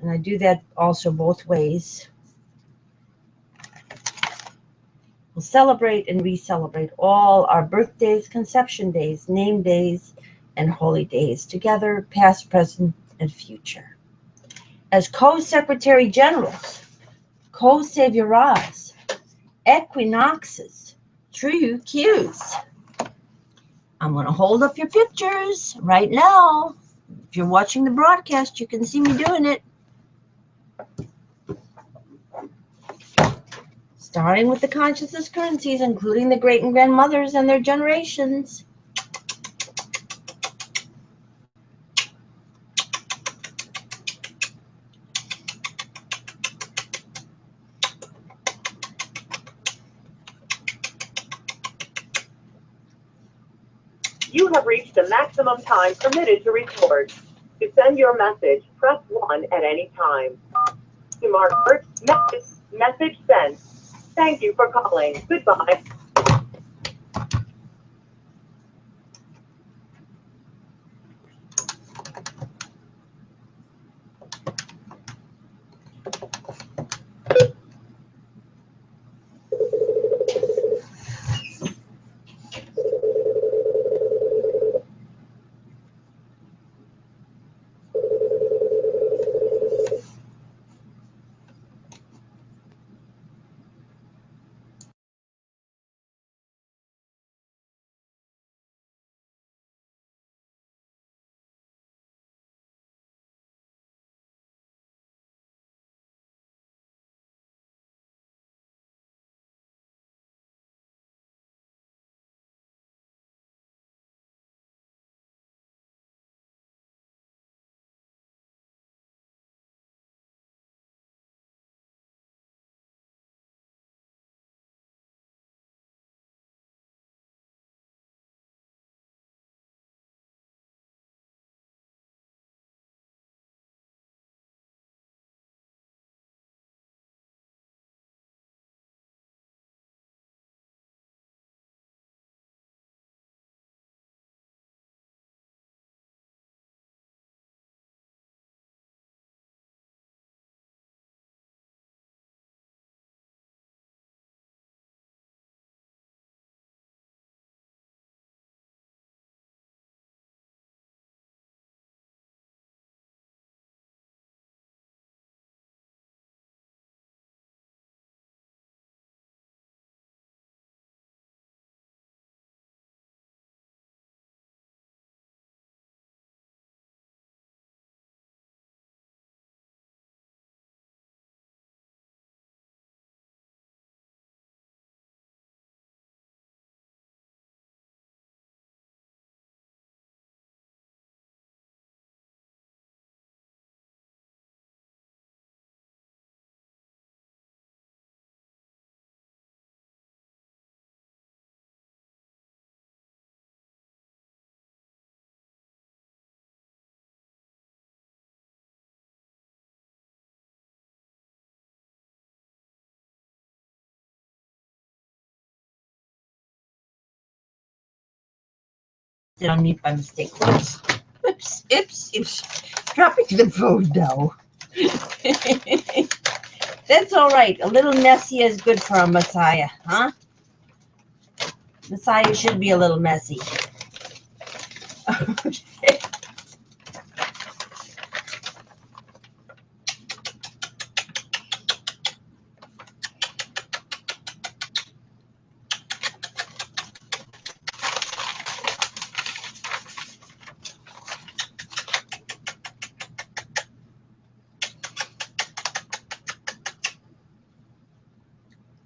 F: And I do that also both ways. We'll celebrate and re-celebrate all our birthdays, conception days, name days, and holy days together, past, present, and future. As co-secretary generals, co-saviorahs, equinoxes, true cues. I'm going to hold up your pictures right now. If you're watching the broadcast, you can see me doing it. Starting with the consciousness currencies, including the great and grandmothers and their generations.
E: You have reached the maximum time permitted to record. To send your message, press 1 at any time. To mark first message sent. Thank you for calling. Goodbye.
F: Did unmute by mistake. Oops. Oops. Dropping the phone now. That's all right. A little messy is good for a Messiah, huh? Messiah should be a little messy. Okay.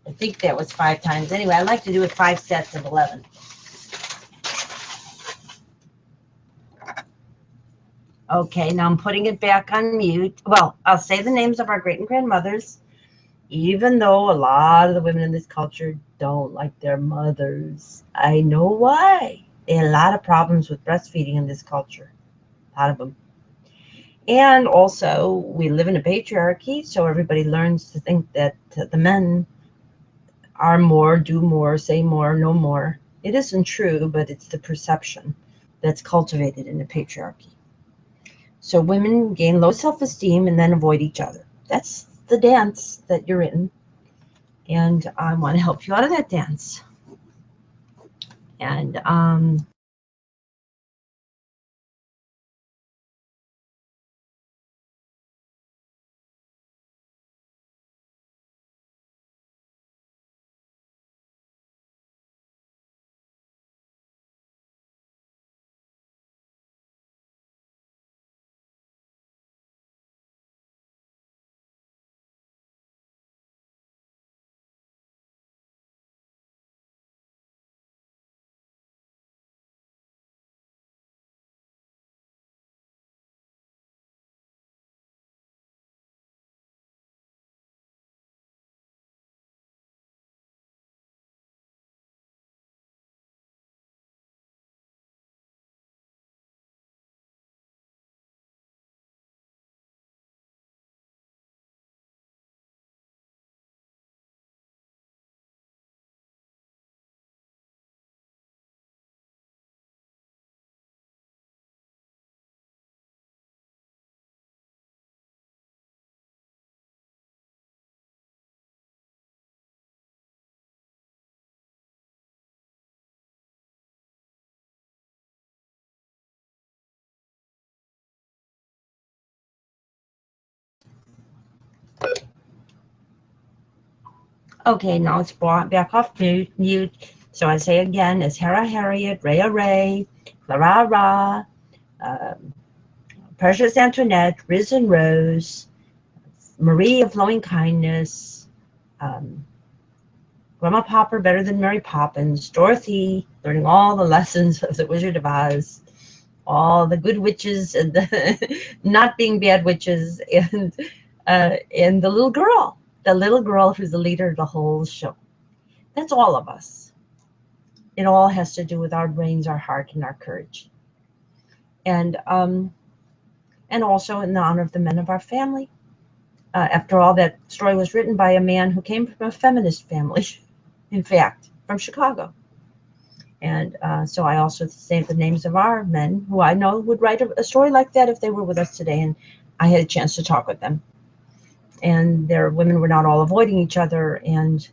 F: I think that was 5 times. Anyway, I like to do it 5 sets of 11. Okay, now I'm putting it back on mute. Well, I'll say the names of our great and grandmothers, even though a lot of the women in this culture don't like their mothers. I know why. They had a lot of problems with breastfeeding in this culture. A lot of them. And also, we live in a patriarchy, so everybody learns to think that the men are more, do more, say more, know more. It isn't true, but it's the perception that's cultivated in the patriarchy. So women gain low self-esteem and then avoid each other. That's the dance that you're in. And I want to help you out of that dance. And okay, now it's brought back off mute. So I say again, it's Hera Harriet, Rhea Ray, Clara Ra, Precious Antoinette, Risen Rose, Marie of Flowing Kindness, Grandma Popper Better Than Mary Poppins, Dorothy, learning all the lessons of the Wizard of Oz, all the good witches and the not being bad witches, and the little girl who's the leader of the whole show. That's all of us. It all has to do with our brains, our heart, and our courage. And also in the honor of the men of our family. After all, that story was written by a man who came from a feminist family, in fact, from Chicago. And so I also say the names of our men who I know would write a story like that if they were with us today, and I had a chance to talk with them. And their women were not all avoiding each other and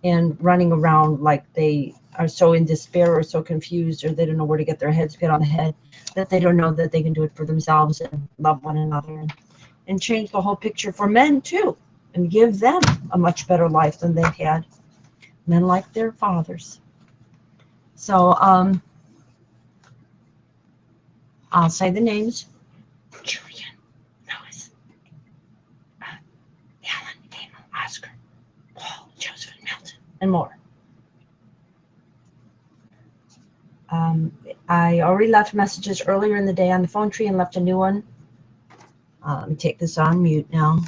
F: and running around like they are so in despair or so confused, or they don't know where to get their heads hit on the head, that they don't know that they can do it for themselves and love one another and change the whole picture for men too, and give them a much better life than they've had, men like their fathers. So I'll say the names: Julian, Lois, Alan, Emil, Oscar, Paul, Joseph, Milton, and more. I already left messages earlier in the day on the phone tree and left a new one. Let me take this on mute now.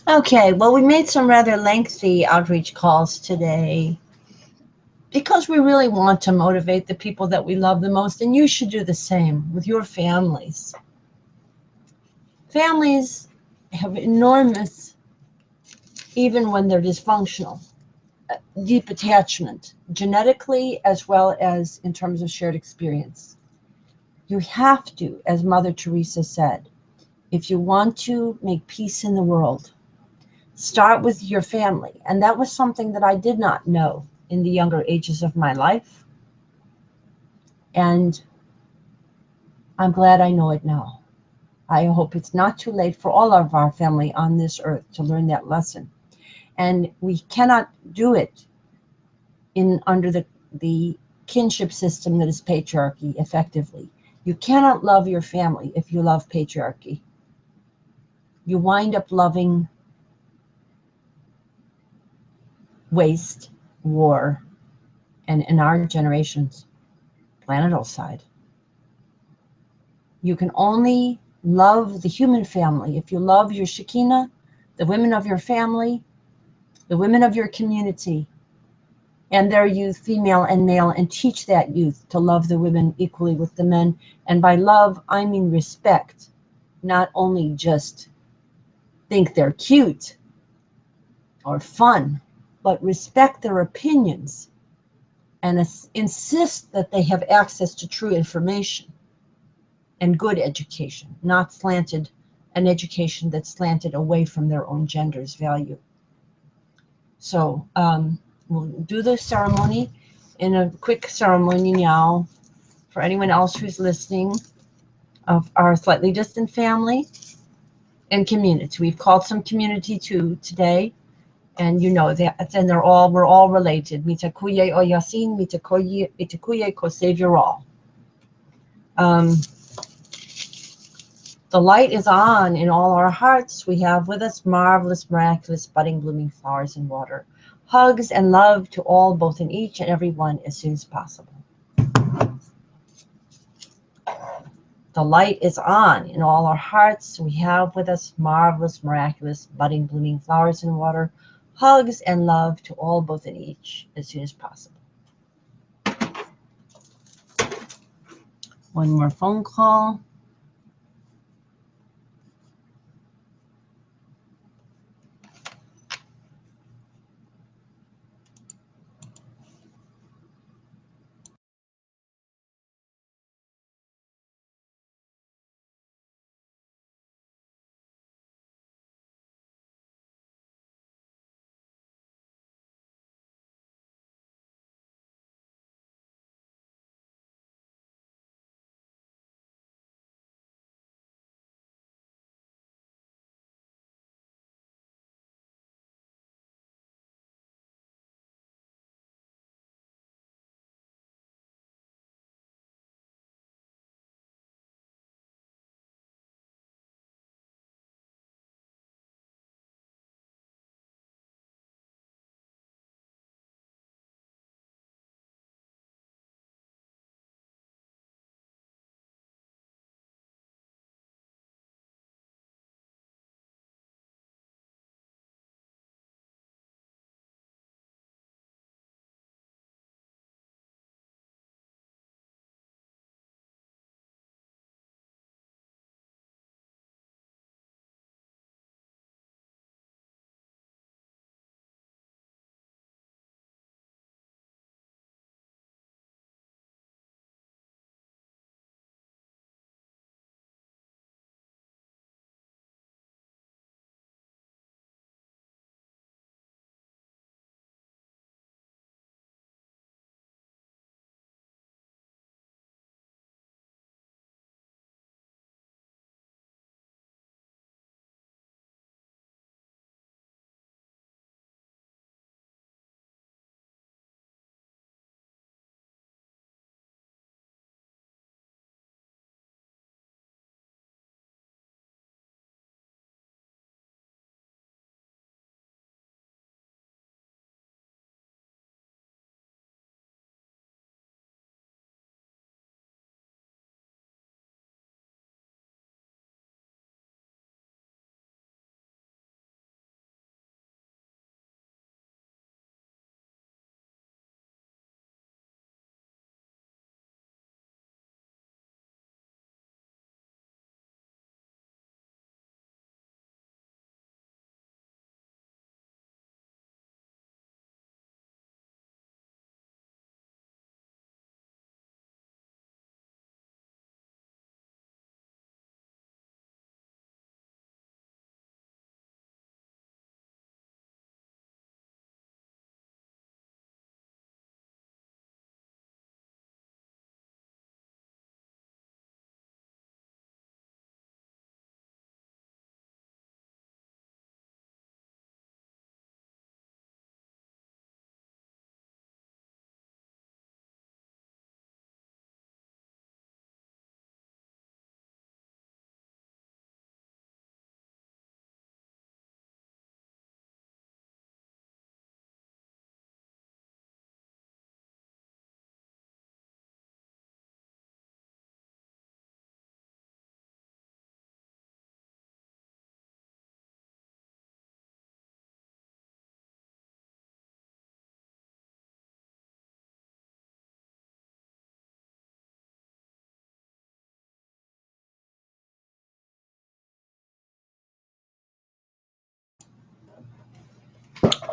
F: Okay, well, we made some rather lengthy outreach calls today because we really want to motivate the people that we love the most, and you should do the same with your families. Families have enormous, even when they're dysfunctional, deep attachment, genetically as well as in terms of shared experience. You have to, as Mother Teresa said, if you want to make peace in the world, start with your family. And that was something that I did not know in the younger ages of my life. And I'm glad I know it now. I hope it's not too late for all of our family on this earth to learn that lesson. And we cannot do it under the kinship system that is patriarchy effectively. You cannot love your family if you love patriarchy. You wind up loving waste, war, and in our generation's planetal side. You can only love the human family if you love your Shekinah, the women of your family, the women of your community, and their youth, female and male, and teach that youth to love the women equally with the men. And by love, I mean respect, not only just think they're cute or fun, but respect their opinions and insist that they have access to true information and good education, not an education that's slanted away from their own gender's value. So we'll do the ceremony in a quick ceremony now for anyone else who's listening of our slightly distant family and community. We've called some community too today, and you know that, and we're all related. Mitakuye o Yasin, mitakuye ko Savior all. The light is on in all our hearts. We have with us marvelous, miraculous, budding, blooming flowers and water. Hugs and love to all, both in each and every one, as soon as possible. The light is on in all our hearts. We have with us marvelous, miraculous, budding, blooming flowers and water. Hugs and love to all, both in each, as soon as possible. One more phone call.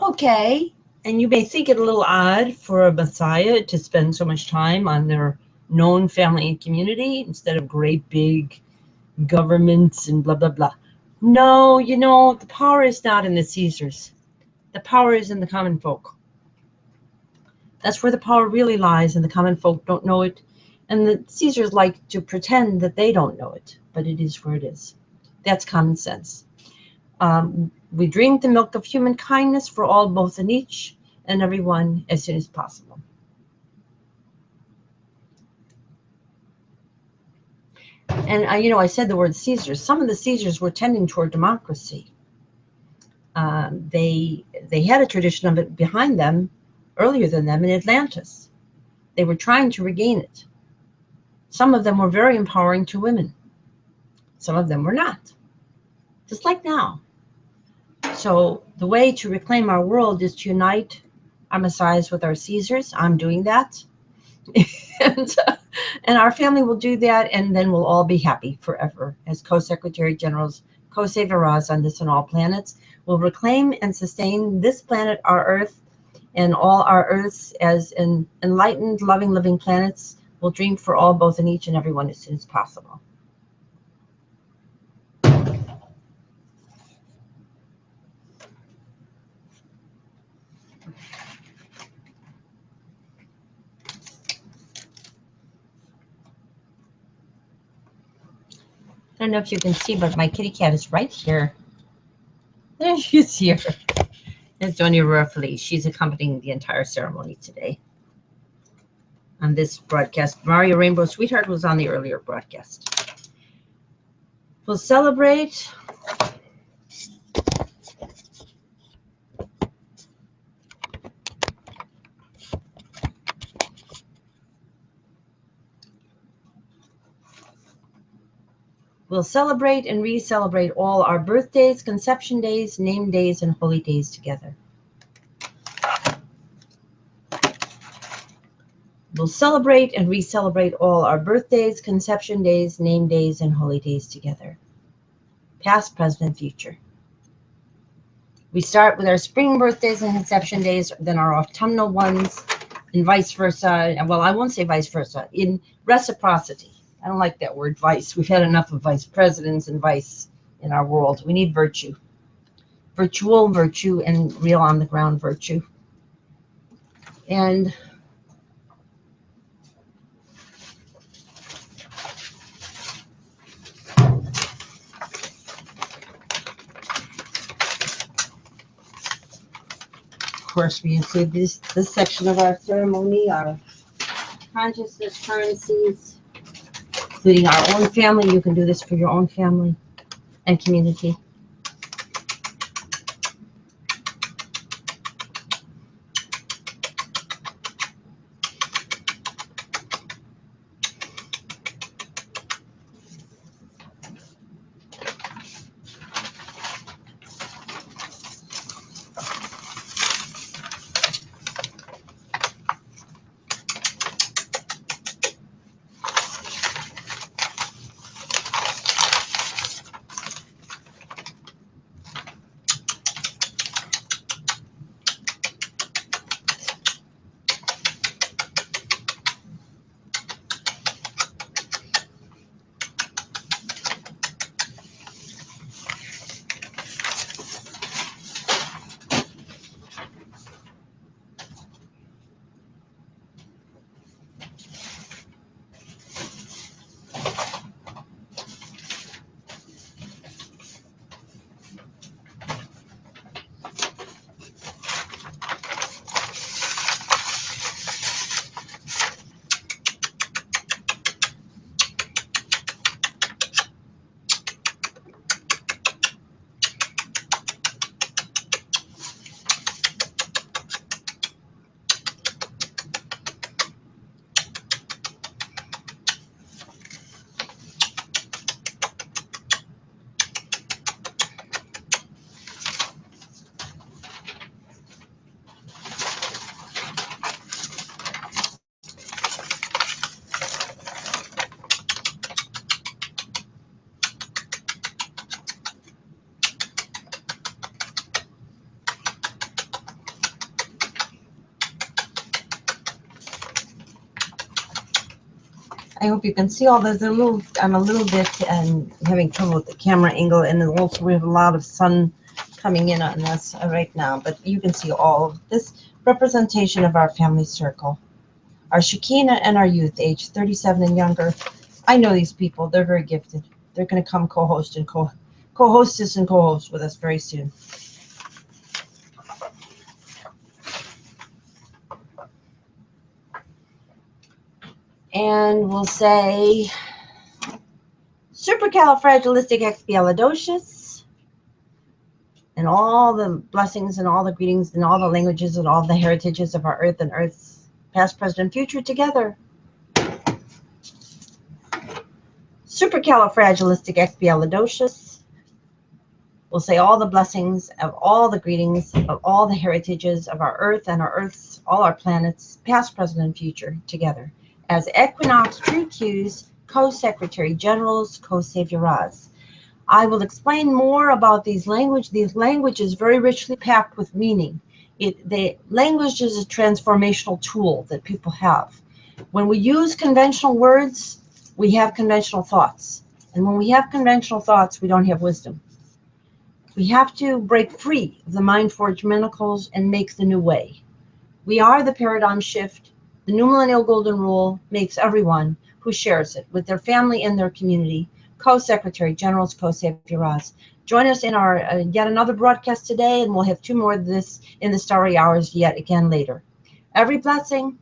F: Okay, and you may think it a little odd for a Messiah to spend so much time on their known family and community instead of great big governments and blah, blah, blah. No, you know, the power is not in the Caesars. The power is in the common folk. That's where the power really lies, and the common folk don't know it. And the Caesars like to pretend that they don't know it, but it is where it is. That's common sense. We drink the milk of human kindness for all, both and each, and everyone as soon as possible. And you know, I said the word Caesars. Some of the Caesars were tending toward democracy. They had a tradition of it behind them earlier than them in Atlantis. They were trying to regain it. Some of them were very empowering to women. Some of them were not. Just like now. So the way to reclaim our world is to unite our messiahs with our Caesars. I'm doing that. and our family will do that, and then we'll all be happy forever as co-secretary generals, co-saviors on this and all planets. We'll reclaim and sustain this planet, our Earth, and all our Earths as enlightened, loving, living planets. We'll dream for all, both and each and everyone as soon as possible. I don't know if you can see, but my kitty cat is right here. There she is here. That's Doña Reall. She's accompanying the entire ceremony today on this broadcast. Mario Rainbow Sweetheart was on the earlier broadcast. We'll celebrate. We'll celebrate and re-celebrate all our birthdays, conception days, name days, and holy days together. We'll celebrate and re-celebrate all our birthdays, conception days, name days, and holy days together. Past, present, and future. We start with our spring birthdays and conception days, then our autumnal ones, and vice versa. Well, I won't say vice versa. In reciprocity. I don't like that word, vice. We've had enough of vice presidents and vice in our world. We need virtue. Virtual virtue and real on-the-ground virtue. And of course, we include this section of our ceremony, our consciousness currencies, including our own family. You can do this for your own family and community. I hope you can see all this. I'm a little bit having trouble with the camera angle, and also we have a lot of sun coming in on us right now. But you can see all of this representation of our family circle, our Shekinah and our youth, age 37 and younger. I know these people. They're very gifted. They're going to come co-host and co-hostess and co-host with us very soon. And we'll say supercalifragilisticexpialidocious, and all the blessings and all the greetings and all the languages and all the heritages of our earth and earth's past, present, and future together. Supercalifragilisticexpialidocious. We'll say all the blessings of all the greetings of all the heritages of our earth and our earth's, all our planets, past, present, and future together. As Equinox True Q's Co-Secretary Generals, Co-Savioras. I will explain more about these language. These language is very richly packed with meaning. The language is a transformational tool that people have. When we use conventional words, we have conventional thoughts. And when we have conventional thoughts, we don't have wisdom. We have to break free of the mind-forged manacles and make the new way. We are the paradigm shift. The new millennial golden rule makes everyone who shares it with their family and their community Co-Secretary Generals, Co-Savioras. Join us in our yet another broadcast today, and we'll have 2 more of this in the starry hours yet again later. Every blessing,